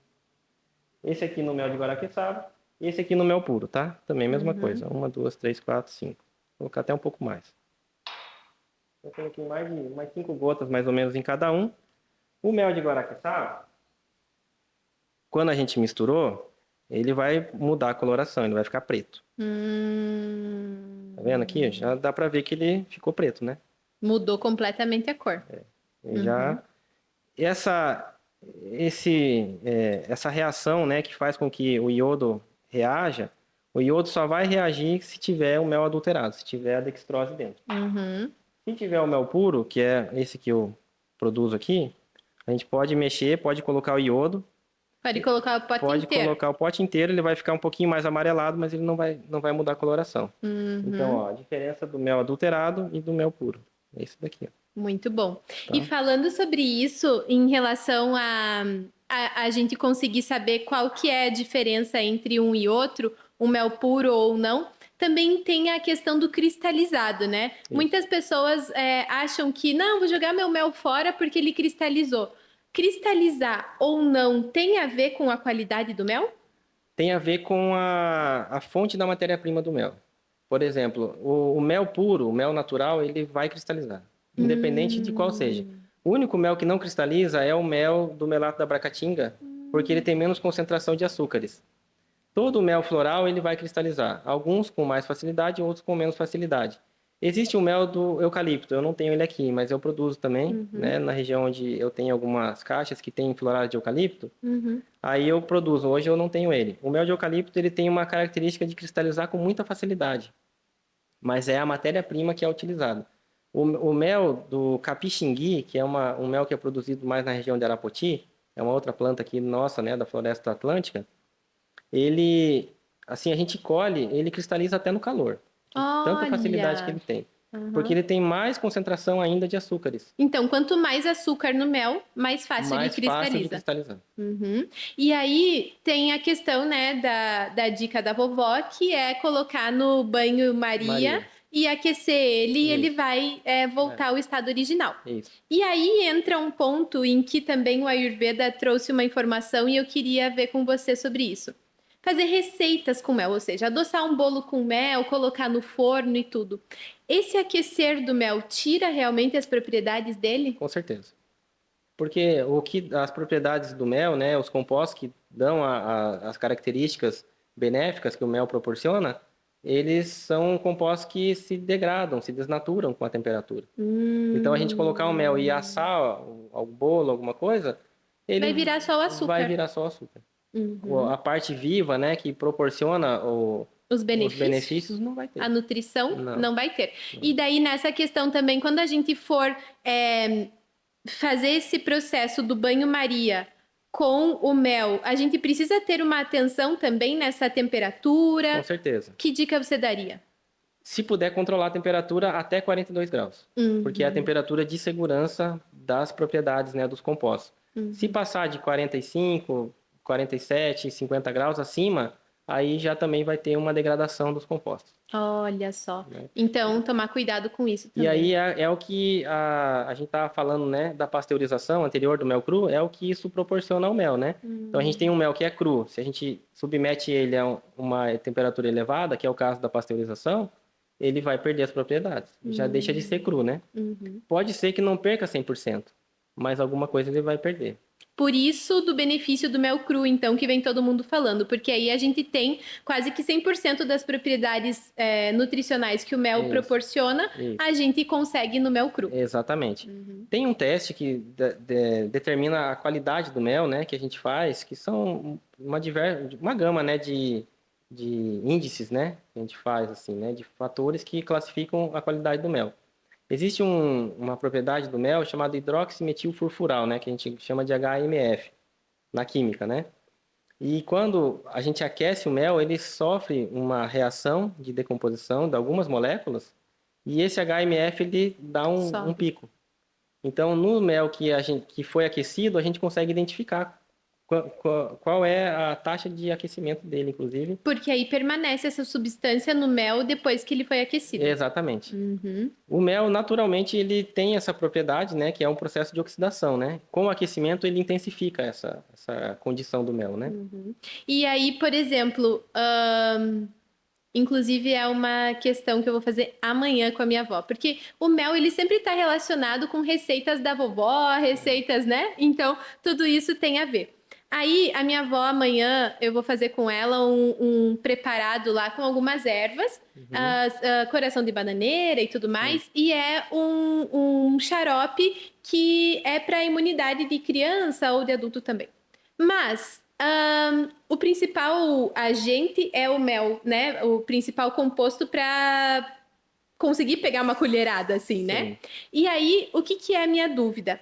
[SPEAKER 2] Esse aqui no mel de guaraqueçaba, e esse aqui no mel puro, tá? Também a mesma coisa. 1, 2, 3, 4, 5. Vou colocar até um pouco mais. Eu tenho aqui mais 5 gotas, mais ou menos, em cada um. O mel de guaraqueçaba, quando a gente misturou, ele vai mudar a coloração, ele vai ficar preto. Tá vendo aqui? Já dá pra ver que ele ficou preto, né?
[SPEAKER 1] Mudou completamente a cor.
[SPEAKER 2] Já essa reação, né, que faz com que o iodo reaja, o iodo só vai reagir se tiver o mel adulterado, se tiver a dextrose dentro. Se tiver o mel puro, que é esse que eu produzo aqui, a gente pode mexer, pode colocar o iodo.
[SPEAKER 1] Pode colocar o pote
[SPEAKER 2] Pode
[SPEAKER 1] inteiro.
[SPEAKER 2] colocar o pote inteiro, ele vai ficar um pouquinho mais amarelado, mas ele não vai mudar a coloração. Então, ó, a diferença do mel adulterado e do mel puro. É isso daqui, ó.
[SPEAKER 1] Muito bom.
[SPEAKER 2] Tá.
[SPEAKER 1] E falando sobre isso, em relação a gente conseguir saber qual que é a diferença entre um e outro, um mel puro ou não, também tem a questão do cristalizado, né? Muitas pessoas acham que, não, vou jogar meu mel fora porque ele cristalizou. Cristalizar ou não tem a ver com a qualidade do mel?
[SPEAKER 2] Tem a ver com a fonte da matéria-prima do mel. Por exemplo, o mel puro, o mel natural, ele vai cristalizar, independente de qual seja. O único mel que não cristaliza é o mel do melato da abacatinga, porque ele tem menos concentração de açúcares. Todo o mel floral ele vai cristalizar, alguns com mais facilidade, outros com menos facilidade. Existe o mel do eucalipto, eu não tenho ele aqui, mas eu produzo também, né, na região onde eu tenho algumas caixas que tem florais de eucalipto. Aí eu produzo, hoje eu não tenho ele. O mel de eucalipto ele tem uma característica de cristalizar com muita facilidade, mas é a matéria-prima que é utilizada. O mel do capixingui, que é um mel que é produzido mais na região de Arapoti, é uma outra planta aqui nossa, né, da Floresta Atlântica, ele, assim, a gente colhe, ele cristaliza até no calor. Tanta facilidade que ele tem. Porque ele tem mais concentração ainda de açúcares.
[SPEAKER 1] Então, quanto mais açúcar no mel, mais fácil ele cristaliza.
[SPEAKER 2] Mais fácil de cristalizar.
[SPEAKER 1] E aí tem a questão, né, da dica da vovó, que é colocar no banho-maria e aquecer ele e ele vai voltar ao estado original.
[SPEAKER 2] Isso.
[SPEAKER 1] E aí entra um ponto em que também o Ayurveda trouxe uma informação e eu queria ver com você sobre isso. Fazer receitas com mel, ou seja, adoçar um bolo com mel, colocar no forno e tudo. Esse aquecer do mel tira realmente as propriedades dele?
[SPEAKER 2] Com certeza. Porque as propriedades do mel, né, os compostos que dão as características benéficas que o mel proporciona, eles são compostos que se degradam, se desnaturam com a temperatura. Então a gente colocar o mel e assar o bolo, alguma coisa, ele
[SPEAKER 1] vai virar só o açúcar.
[SPEAKER 2] Vai virar só o açúcar. A parte viva, né, que proporciona os benefícios não vai ter.
[SPEAKER 1] A nutrição não vai ter. E daí, nessa questão também, quando a gente for fazer esse processo do banho-maria com o mel, a gente precisa ter uma atenção também nessa temperatura?
[SPEAKER 2] Com certeza.
[SPEAKER 1] Que dica você daria?
[SPEAKER 2] Se puder controlar a temperatura até 42 graus. Porque é a temperatura de segurança das propriedades, né, dos compostos. Se passar de 45, 47, 50 graus acima, aí já também vai ter uma degradação dos compostos.
[SPEAKER 1] Olha só. Né? Então, tomar cuidado com isso também.
[SPEAKER 2] E aí é o que a gente estava falando, né, da pasteurização anterior do mel cru, é o que isso proporciona ao mel, né? Então, a gente tem um mel que é cru. Se a gente submete ele a uma temperatura elevada, que é o caso da pasteurização, ele vai perder as propriedades. Já deixa de ser cru, né? Pode ser que não perca 100%, mas alguma coisa ele vai perder.
[SPEAKER 1] Por isso, do benefício do mel cru, então, que vem todo mundo falando, porque aí a gente tem quase que 100% das propriedades nutricionais que o mel
[SPEAKER 2] Isso,
[SPEAKER 1] proporciona,
[SPEAKER 2] isso.
[SPEAKER 1] a gente consegue no mel cru.
[SPEAKER 2] Exatamente.
[SPEAKER 1] Uhum.
[SPEAKER 2] Tem um teste que determina a qualidade do mel, né, que a gente faz, que são uma gama, né, de índices, né, que a gente faz, assim, né, de fatores que classificam a qualidade do mel. Existe uma propriedade do mel chamada hidroximetilfurfural, né, que a gente chama de HMF na química, né? E quando a gente aquece o mel, ele sofre uma reação de decomposição de algumas moléculas e esse HMF ele dá um
[SPEAKER 1] Sobe.
[SPEAKER 2] pico. Então, no mel que foi aquecido, a gente consegue identificar qual é a taxa de aquecimento dele, inclusive.
[SPEAKER 1] Porque aí permanece essa substância no mel depois que ele foi aquecido.
[SPEAKER 2] Exatamente.
[SPEAKER 1] Uhum.
[SPEAKER 2] O mel, naturalmente, ele tem essa propriedade, né, que é um processo de oxidação, né? Com o aquecimento, ele intensifica essa condição do mel, né?
[SPEAKER 1] Uhum. E aí, por exemplo, inclusive é uma questão que eu vou fazer amanhã com a minha avó, porque o mel ele sempre está relacionado com receitas da vovó, receitas, né? Então tudo isso tem a ver. Aí a minha avó amanhã eu vou fazer com ela um preparado lá com algumas ervas,
[SPEAKER 2] Uhum,
[SPEAKER 1] coração de bananeira e tudo
[SPEAKER 2] sim.
[SPEAKER 1] mais, e é um xarope que é para imunidade de criança ou de adulto também. Mas o principal agente é o mel, né? O principal composto para conseguir pegar uma colherada, assim, né?
[SPEAKER 2] Sim.
[SPEAKER 1] E aí, o que que é a minha dúvida?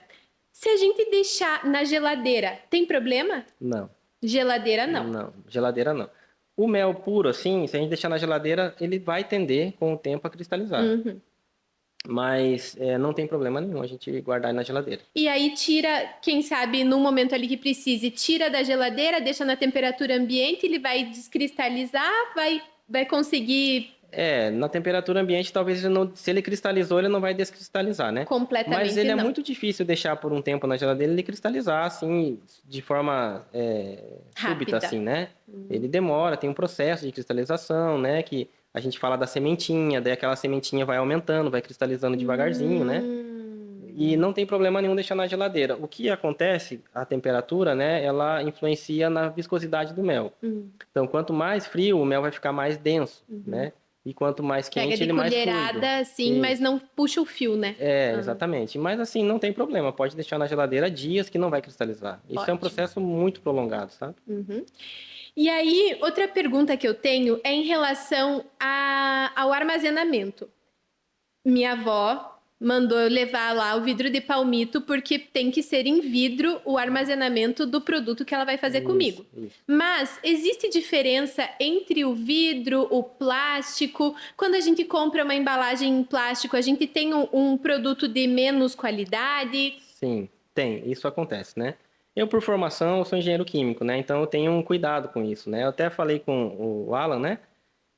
[SPEAKER 1] Se a gente deixar na geladeira, tem problema?
[SPEAKER 2] Não,
[SPEAKER 1] Geladeira não.
[SPEAKER 2] não. Geladeira não. O mel puro, assim, se a gente deixar na geladeira, ele vai tender com o tempo a cristalizar.
[SPEAKER 1] Uhum.
[SPEAKER 2] Mas não tem problema nenhum a gente guardar na geladeira.
[SPEAKER 1] E aí tira, quem sabe, no momento ali que precise, tira da geladeira, deixa na temperatura ambiente, ele vai descristalizar, vai conseguir
[SPEAKER 2] Na temperatura ambiente, talvez ele não, se ele cristalizou, ele não vai descristalizar, né? Mas
[SPEAKER 1] completamente
[SPEAKER 2] ele é
[SPEAKER 1] não.
[SPEAKER 2] muito difícil deixar por um tempo na geladeira ele cristalizar, assim, de forma súbita,
[SPEAKER 1] Rápida.
[SPEAKER 2] assim, né? Ele demora, tem um processo de cristalização, né? Que a gente fala da sementinha, daí aquela sementinha vai aumentando, vai cristalizando devagarzinho, né? E
[SPEAKER 1] Hum.
[SPEAKER 2] não tem problema nenhum deixar na geladeira. O que acontece, a temperatura, né? Ela influencia na viscosidade do mel.
[SPEAKER 1] Hum.
[SPEAKER 2] Então, quanto mais frio, o mel vai ficar mais denso,
[SPEAKER 1] Uhum.
[SPEAKER 2] né? E quanto mais
[SPEAKER 1] Pega
[SPEAKER 2] quente,
[SPEAKER 1] de
[SPEAKER 2] ele mais fluido.
[SPEAKER 1] colherada, sim, mas
[SPEAKER 2] Isso.
[SPEAKER 1] não puxa o fio, né? Ah,
[SPEAKER 2] Exatamente. Mas assim, não tem problema. Pode deixar na geladeira dias que não vai cristalizar. Isso é um
[SPEAKER 1] ótimo.
[SPEAKER 2] processo muito prolongado, sabe?
[SPEAKER 1] Uhum. E aí, outra pergunta que eu tenho é em relação ao armazenamento. Minha avó mandou eu levar lá o vidro de palmito, porque tem que ser em vidro o armazenamento do produto que ela vai fazer
[SPEAKER 2] Isso,
[SPEAKER 1] comigo.
[SPEAKER 2] isso.
[SPEAKER 1] Mas existe diferença entre o vidro, o plástico? Quando a gente compra uma embalagem em plástico, a gente tem um produto de menos qualidade?
[SPEAKER 2] Sim, tem. Isso acontece, né? Eu, por formação, eu sou engenheiro químico, né? Então eu tenho um cuidado com isso, né? Eu até falei com o Alan, né?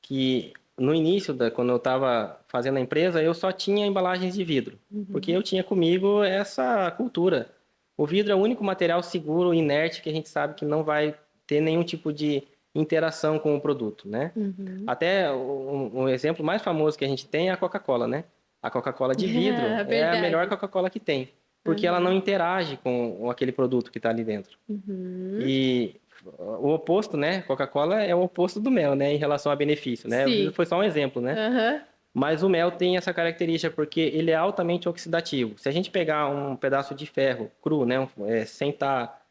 [SPEAKER 2] Que no início, quando eu estava fazendo a empresa, eu só tinha embalagens de vidro, porque
[SPEAKER 1] Uhum.
[SPEAKER 2] eu tinha comigo essa cultura. O vidro é o único material seguro, inerte, que a gente sabe que não vai ter nenhum tipo de interação com o produto, né?
[SPEAKER 1] Uhum.
[SPEAKER 2] Até um exemplo mais famoso que a gente tem é a Coca-Cola, né? A Coca-Cola de vidro é a melhor
[SPEAKER 1] Verdade.
[SPEAKER 2] Coca-Cola que tem, porque ela não
[SPEAKER 1] Uhum.
[SPEAKER 2] interage com aquele produto que está ali dentro.
[SPEAKER 1] Uhum.
[SPEAKER 2] E o oposto, né? Coca-Cola é o oposto do mel, né? Em relação a benefício, né? O vidro
[SPEAKER 1] Sim.
[SPEAKER 2] foi só um exemplo, né?
[SPEAKER 1] Aham.
[SPEAKER 2] Mas o mel tem essa característica porque ele é altamente oxidativo. Se a gente pegar um pedaço de ferro cru, né? Sem estar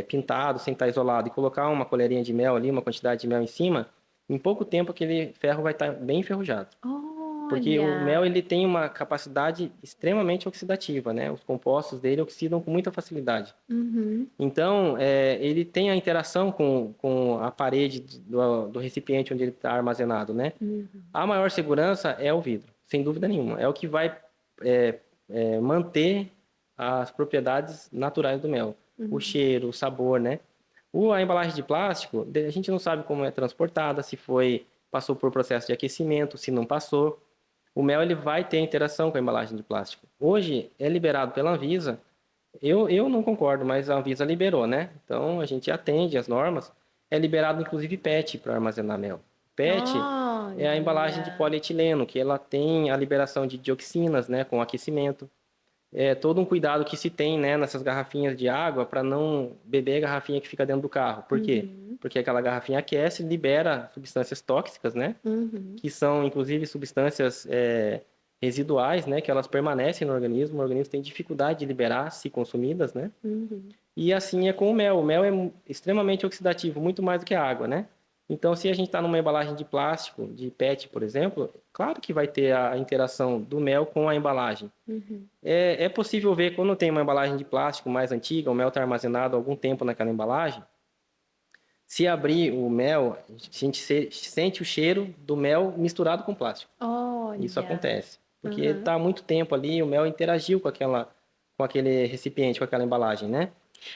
[SPEAKER 2] pintado, sem estar isolado, e colocar uma colherinha de mel ali, uma quantidade de mel em cima, em pouco tempo aquele ferro vai estar bem enferrujado. Porque o mel
[SPEAKER 1] Olha.
[SPEAKER 2] ele tem uma capacidade extremamente oxidativa, né? Os compostos dele oxidam com muita facilidade.
[SPEAKER 1] Uhum.
[SPEAKER 2] Então, ele tem a interação com a parede do recipiente onde ele está armazenado, né?
[SPEAKER 1] Uhum.
[SPEAKER 2] A maior segurança é o vidro, sem dúvida nenhuma. É o que vai é, manter as propriedades naturais do mel. O
[SPEAKER 1] Uhum.
[SPEAKER 2] cheiro, o sabor, né? A embalagem de plástico, a gente não sabe como é transportada, se passou por processo de aquecimento, se não passou. O mel ele vai ter interação com a embalagem de plástico. Hoje é liberado pela Anvisa. Eu não concordo, mas a Anvisa liberou, né? Então a gente atende às normas. É liberado inclusive PET para armazenar mel. PET é a embalagem de
[SPEAKER 1] Olha.
[SPEAKER 2] polietileno, que ela tem a liberação de dioxinas, né, com aquecimento. todo um cuidado que se tem, né, nessas garrafinhas de água para não beber a garrafinha que fica dentro do carro. Por quê? Porque aquela garrafinha aquece e libera substâncias tóxicas, né? Que são, inclusive, substâncias residuais, né? Que elas permanecem no organismo. O organismo tem dificuldade de liberar se consumidas, né? E assim é com o mel. O mel é extremamente oxidativo, muito mais do que a água, né? Então, se a gente está numa embalagem de plástico, de PET, por exemplo, claro que vai ter a interação do mel com a embalagem. É possível ver quando tem uma embalagem de plástico mais antiga, o mel está armazenado há algum tempo naquela embalagem. Se abrir o mel, a gente sente o cheiro do mel misturado com plástico. Isso
[SPEAKER 1] Olha.
[SPEAKER 2] acontece. Porque está há muito tempo ali, o mel interagiu com aquele recipiente, com aquela embalagem, né?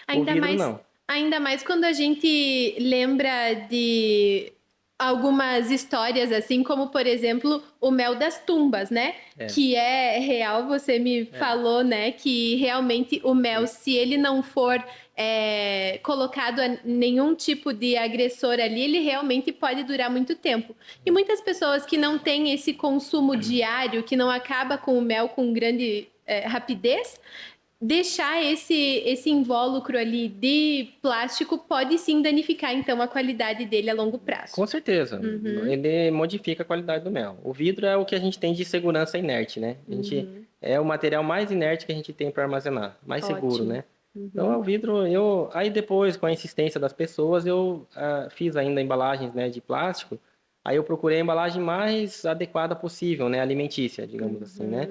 [SPEAKER 2] O
[SPEAKER 1] Ainda
[SPEAKER 2] vidro
[SPEAKER 1] mais,
[SPEAKER 2] não.
[SPEAKER 1] ainda mais quando a gente lembra de algumas histórias, assim como, por exemplo, o mel das tumbas, né? Que é real, você me falou, né? Que realmente o mel, se ele não for colocado a nenhum tipo de agressor ali, ele realmente pode durar muito tempo. E muitas pessoas que não têm esse consumo diário, que não acaba com o mel com grande rapidez, deixar esse invólucro ali de plástico pode sim danificar, então, a qualidade dele a longo prazo.
[SPEAKER 2] Com certeza. Ele modifica a qualidade do mel. O vidro é o que a gente tem de segurança inerte, né? É o material mais inerte que a gente tem para armazenar, mais seguro, né? Então, o vidro, aí depois, com a insistência das pessoas, eu fiz ainda embalagens, né, de plástico. Aí eu procurei a embalagem mais adequada possível, né, alimentícia, digamos assim, né?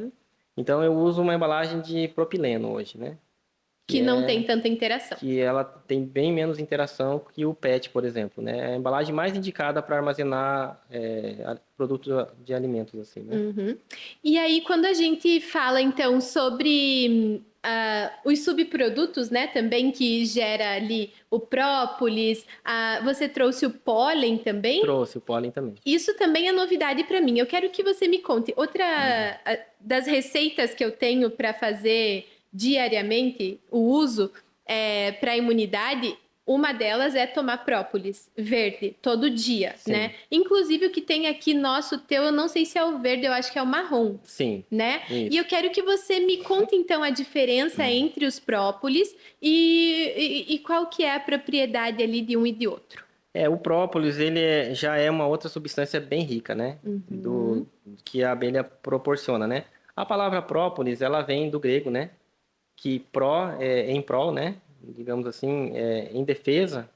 [SPEAKER 2] Então, eu uso uma embalagem de propileno hoje, né?
[SPEAKER 1] Que não tem tanta interação.
[SPEAKER 2] Que ela tem bem menos interação que o PET, por exemplo, né? É a embalagem mais indicada para armazenar produtos de alimentos, assim, né?
[SPEAKER 1] E aí, quando a gente fala, então, sobre os subprodutos, né, também, que gera ali o própolis, você trouxe o pólen também?
[SPEAKER 2] Trouxe o pólen também.
[SPEAKER 1] Isso também é novidade para mim. Eu quero que você me conte. Outra das receitas que eu tenho para fazer diariamente, o uso para a imunidade, uma delas é tomar própolis verde todo dia,
[SPEAKER 2] Sim.
[SPEAKER 1] né? Inclusive o que tem aqui nosso, teu, eu não sei se é o verde, eu acho que é o marrom.
[SPEAKER 2] Sim.
[SPEAKER 1] Né?
[SPEAKER 2] Isso.
[SPEAKER 1] E eu quero que você me conte então a diferença entre os própolis e qual que é a propriedade ali de um e de outro.
[SPEAKER 2] O própolis, ele já é uma outra substância bem rica, né? Que a abelha proporciona, né? A palavra própolis, ela vem do grego, né? Que pró é em prol, né? Digamos assim, em defesa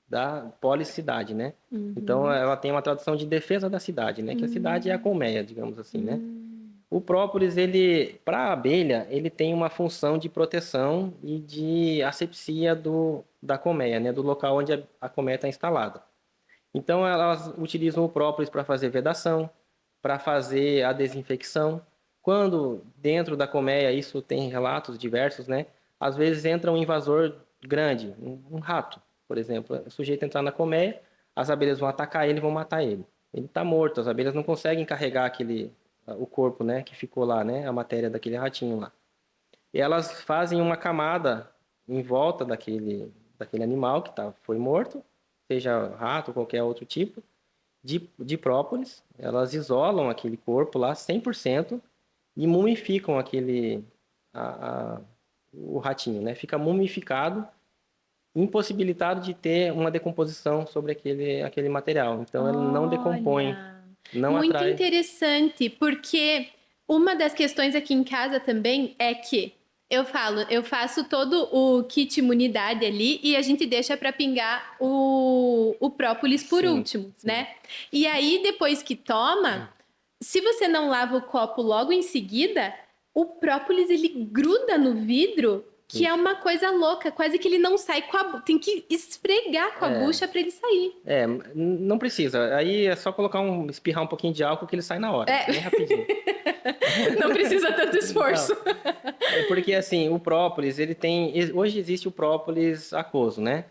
[SPEAKER 2] da policidade, né? Então, ela tem uma tradução de defesa da cidade, né? Que a cidade é a colmeia, digamos assim, né? O própolis, ele, para a abelha, ele tem uma função de proteção e de asepsia da colmeia, né? Do local onde a colmeia está instalada. Então, elas utilizam o própolis para fazer vedação, para fazer a desinfecção. Quando dentro da colmeia, isso tem relatos diversos, né? Às vezes entra um invasor grande, um rato, por exemplo. O sujeito entrar na colmeia, as abelhas vão atacar ele e vão matar ele. Ele está morto, as abelhas não conseguem carregar o corpo, né, que ficou lá, né, a matéria daquele ratinho lá. E elas fazem uma camada em volta daquele animal que foi morto, seja rato ou qualquer outro tipo, de própolis. Elas isolam aquele corpo lá 100% e mumificam o ratinho, né? Fica mumificado, impossibilitado de ter uma decomposição sobre aquele material. Então, ele não decompõe, não
[SPEAKER 1] Muito
[SPEAKER 2] atrai.
[SPEAKER 1] interessante, porque uma das questões aqui em casa também é que eu faço todo o kit imunidade ali e a gente deixa para pingar o própolis por último, né? E aí, depois que toma, se você não lava o copo logo em seguida, o própolis ele gruda no vidro, que é uma coisa louca, quase que ele não sai tem que esfregar com a bucha para ele sair.
[SPEAKER 2] Não precisa. Aí é só espirrar um pouquinho de álcool que ele sai na hora, bem rapidinho.
[SPEAKER 1] Não precisa tanto esforço.
[SPEAKER 2] Porque assim, o própolis, hoje existe o própolis aquoso, né?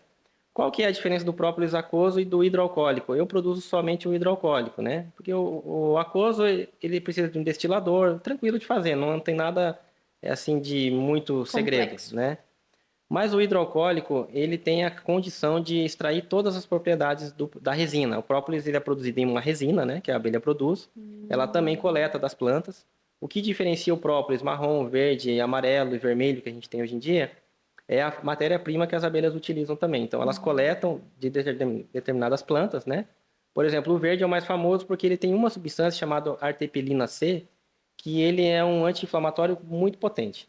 [SPEAKER 2] Qual que é a diferença do própolis aquoso e do hidroalcoólico? Eu produzo somente o hidroalcoólico, né? Porque o aquoso, ele precisa de um destilador, tranquilo de fazer, não tem nada assim de muito segredo, né? Mas o hidroalcoólico, ele tem a condição de extrair todas as propriedades da resina. O própolis, ele é produzido em uma resina, né? Que a abelha produz. Ela também coleta das plantas. O que diferencia o própolis marrom, verde, amarelo e vermelho que a gente tem hoje em dia é a matéria-prima que as abelhas utilizam também. Então, elas coletam de determinadas plantas, né? Por exemplo, o verde é o mais famoso porque ele tem uma substância chamada artepilina C, que ele é um anti-inflamatório muito potente,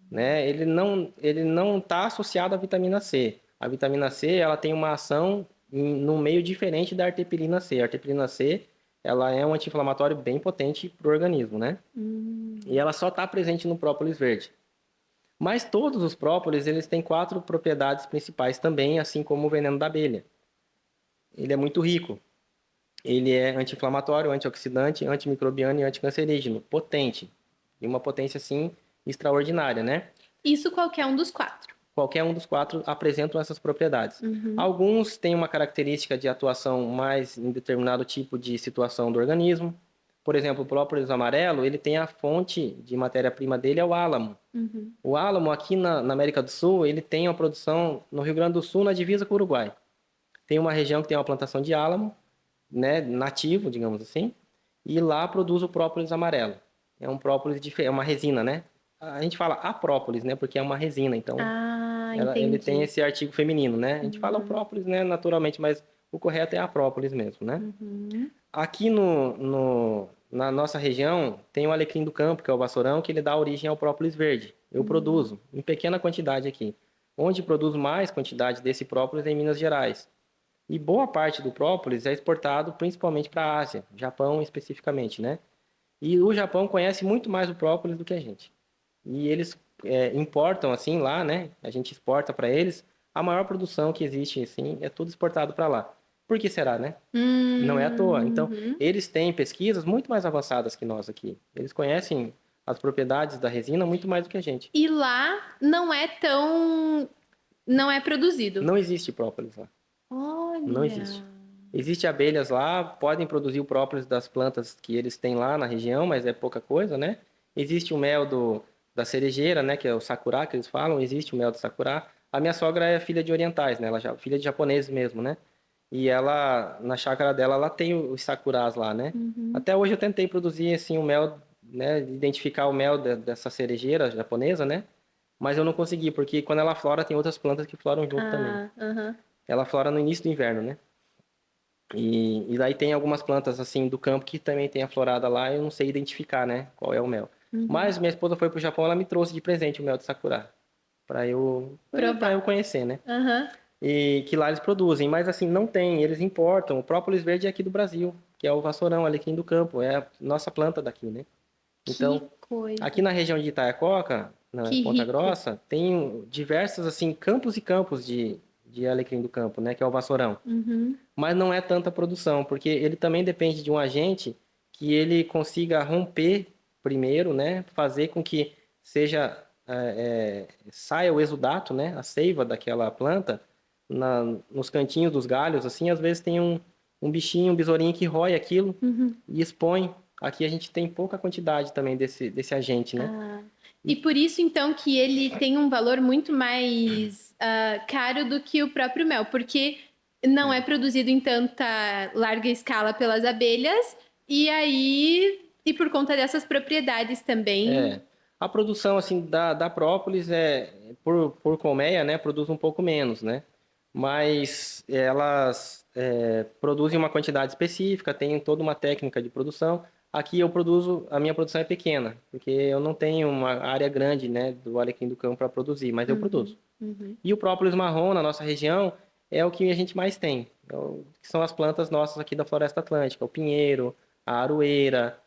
[SPEAKER 2] né? Ele não está associado à vitamina C. A vitamina C, ela tem uma ação num meio diferente da artepilina C. A artepilina C, ela é um anti-inflamatório bem potente para o organismo, né? E ela só está presente no própolis verde. Mas todos os própolis, eles têm 4 propriedades principais também, assim como o veneno da abelha. Ele é muito rico. Ele é anti-inflamatório, antioxidante, antimicrobiano e anticancerígeno. Potente. E uma potência, assim, extraordinária, né?
[SPEAKER 1] Isso qualquer um dos 4.
[SPEAKER 2] Qualquer um dos 4 apresentam essas propriedades. Alguns têm uma característica de atuação mais em determinado tipo de situação do organismo. Por exemplo, o própolis amarelo, ele tem a fonte de matéria-prima dele é o álamo. O álamo aqui na América do Sul, ele tem uma produção no Rio Grande do Sul, na divisa com o Uruguai. Tem uma região que tem uma plantação de álamo, né, nativo, digamos assim, e lá produz o própolis amarelo. É um própolis diferente, é uma resina, né? A gente fala a própolis, né, porque é uma resina, então ele tem
[SPEAKER 1] Entendi.
[SPEAKER 2] esse artigo feminino, né? A gente fala o própolis, né, naturalmente, mas o correto é a própolis mesmo, né? Aqui na nossa região tem o alecrim do campo, que é o vassourão, que ele dá origem ao própolis verde. Eu produzo em pequena quantidade aqui. Onde produzo mais quantidade desse própolis é em Minas Gerais. E boa parte do própolis é exportado principalmente para a Ásia, Japão especificamente, né? E o Japão conhece muito mais o própolis do que a gente. E eles importam assim lá, né? A gente exporta para eles. A maior produção que existe, assim, é tudo exportado para lá. Por que será, né? Não é à toa. Então, eles têm pesquisas muito mais avançadas que nós aqui. Eles conhecem as propriedades da resina muito mais do que a gente.
[SPEAKER 1] E lá não é tão. Não é produzido.
[SPEAKER 2] Não existe própolis lá. Não existe.
[SPEAKER 1] Olha.
[SPEAKER 2] Existem abelhas lá, podem produzir o própolis das plantas que eles têm lá na região, mas é pouca coisa, né? Existe o mel da cerejeira, né? Que é o sakura que eles falam. Existe o mel do sakura. A minha sogra é filha de orientais, né? Ela já filha de japoneses mesmo, né? E ela, na chácara dela, ela tem os sakuras lá, né? Até hoje eu tentei produzir, assim, o mel, né? Identificar o mel dessa cerejeira japonesa, né? Mas eu não consegui, porque quando ela flora, tem outras plantas que floram junto também.
[SPEAKER 1] Aham.
[SPEAKER 2] Ela flora no início do inverno, né? E daí tem algumas plantas, assim, do campo que também tem a florada lá, eu não sei identificar, né? Qual é o mel. Mas minha esposa foi pro Japão, ela me trouxe de presente o mel de sakura. Pra eu
[SPEAKER 1] Provar.
[SPEAKER 2] conhecer, né?
[SPEAKER 1] Aham.
[SPEAKER 2] E que lá eles produzem, mas assim, não tem, eles importam. O própolis verde é aqui do Brasil, que é o vassourão, alecrim do campo, é a nossa planta daqui, né?
[SPEAKER 1] Que
[SPEAKER 2] Então,
[SPEAKER 1] coisa.
[SPEAKER 2] aqui na região de Itaiacoca, na
[SPEAKER 1] Que
[SPEAKER 2] Ponta
[SPEAKER 1] rico.
[SPEAKER 2] Grossa, tem diversos, assim, campos e campos de alecrim do campo, né? Que é o vassourão. Mas não é tanta produção, porque ele também depende de um agente que ele consiga romper primeiro, né? Fazer com que seja saia o exudato, né? A seiva daquela planta nos cantinhos dos galhos, assim, às vezes tem um bichinho, um besourinho que rói aquilo e expõe. Aqui a gente tem pouca quantidade também desse agente, né?
[SPEAKER 1] E por isso, então, que ele tem um valor muito mais caro do que o próprio mel, porque não é produzido em tanta larga escala pelas abelhas, e aí, e por conta dessas propriedades também.
[SPEAKER 2] A produção assim da própolis por colmeia, né, produz um pouco menos, né? Mas elas produzem uma quantidade específica, tem toda uma técnica de produção. Aqui a minha produção é pequena, porque eu não tenho uma área grande, né, do alecrim do campo para produzir, mas eu produzo. E o própolis marrom na nossa região é o que a gente mais tem, que são as plantas nossas aqui da Floresta Atlântica, o pinheiro, a aroeira,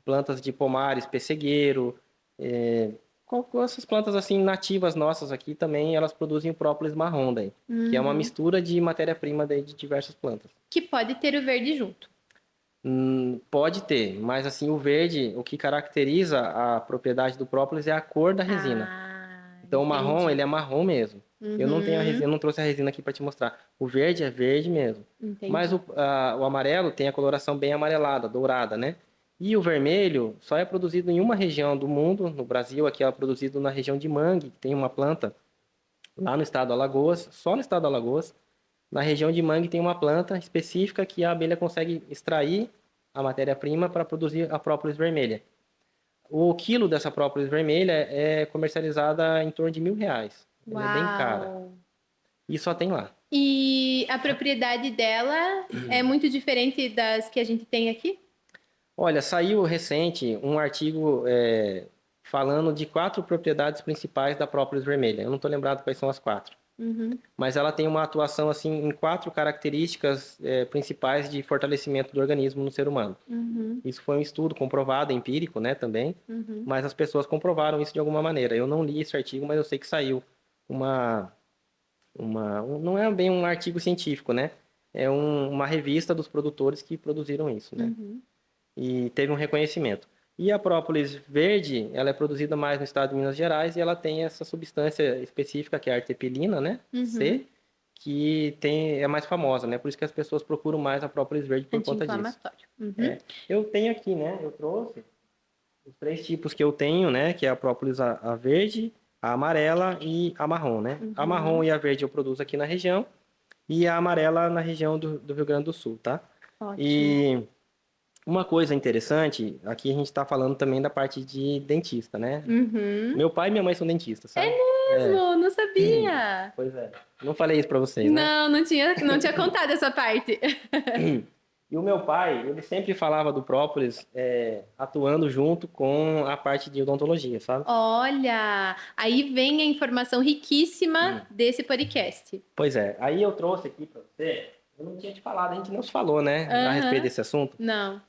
[SPEAKER 2] plantas de pomares, pessegueiro, essas plantas assim nativas nossas aqui também, elas produzem o própolis marrom daí, que é uma mistura de matéria-prima daí de diversas plantas.
[SPEAKER 1] Que pode ter o verde junto.
[SPEAKER 2] Pode ter, mas assim o verde, o que caracteriza a propriedade do própolis é a cor da resina. Então o marrom, ele é marrom mesmo. Eu não tenho a resina, eu não trouxe a resina aqui para te mostrar. O verde é verde mesmo.
[SPEAKER 1] Entendi.
[SPEAKER 2] Mas o amarelo tem a coloração bem amarelada, dourada, né? E o vermelho só é produzido em uma região do mundo, no Brasil, aqui é produzido na região de Mangue, que tem uma planta lá no estado do Alagoas, só no estado do Alagoas. Na região de Mangue tem uma planta específica que a abelha consegue extrair a matéria-prima para produzir a própolis vermelha. O quilo dessa própolis vermelha é comercializada em torno de R$ 1.000. Ela é bem cara.
[SPEAKER 1] Uau!
[SPEAKER 2] E só tem lá.
[SPEAKER 1] E a propriedade dela é muito diferente das que a gente tem aqui?
[SPEAKER 2] Olha, saiu recente um artigo falando de 4 propriedades principais da própolis vermelha. Eu não estou lembrado quais são as 4.
[SPEAKER 1] Uhum,
[SPEAKER 2] Mas ela tem uma atuação assim em 4 características principais de fortalecimento do organismo no ser humano.
[SPEAKER 1] uhum,
[SPEAKER 2] Isso foi um estudo comprovado, empírico, né, também,
[SPEAKER 1] uhum.
[SPEAKER 2] mas as pessoas comprovaram isso de alguma maneira. Eu não li esse artigo, mas eu sei que saiu não é bem um artigo científico, né? É uma revista dos produtores que produziram isso, né?
[SPEAKER 1] Uhum.
[SPEAKER 2] E teve um reconhecimento. E a própolis verde, ela é produzida mais no estado de Minas Gerais e ela tem essa substância específica que é a artepilina, né?
[SPEAKER 1] Uhum.
[SPEAKER 2] C, que é mais famosa, né? Por isso que as pessoas procuram mais a própolis verde por conta disso.
[SPEAKER 1] Anti-inflamatório. Uhum.
[SPEAKER 2] Eu tenho aqui, né? Eu trouxe os 3 tipos que eu tenho, né? Que é a própolis a verde, a amarela e a marrom, né? A marrom
[SPEAKER 1] Uhum.
[SPEAKER 2] e a verde eu produzo aqui na região e a amarela na região do Rio Grande do Sul, tá?
[SPEAKER 1] Ótimo.
[SPEAKER 2] E uma coisa interessante, aqui a gente está falando também da parte de dentista, né?
[SPEAKER 1] Uhum.
[SPEAKER 2] Meu pai e minha mãe são dentistas,
[SPEAKER 1] É
[SPEAKER 2] sabe? É,
[SPEAKER 1] mesmo? Não sabia.
[SPEAKER 2] pois é. Não falei isso para vocês, né?
[SPEAKER 1] Não, não tinha contado essa parte.
[SPEAKER 2] E o meu pai, ele sempre falava do própolis atuando junto com a parte de odontologia, sabe?
[SPEAKER 1] Olha, aí vem a informação riquíssima desse podcast.
[SPEAKER 2] Pois é. Aí eu trouxe aqui para você, eu não tinha te falado, a gente não se falou, né? A respeito
[SPEAKER 1] Aham.
[SPEAKER 2] desse assunto.
[SPEAKER 1] Não.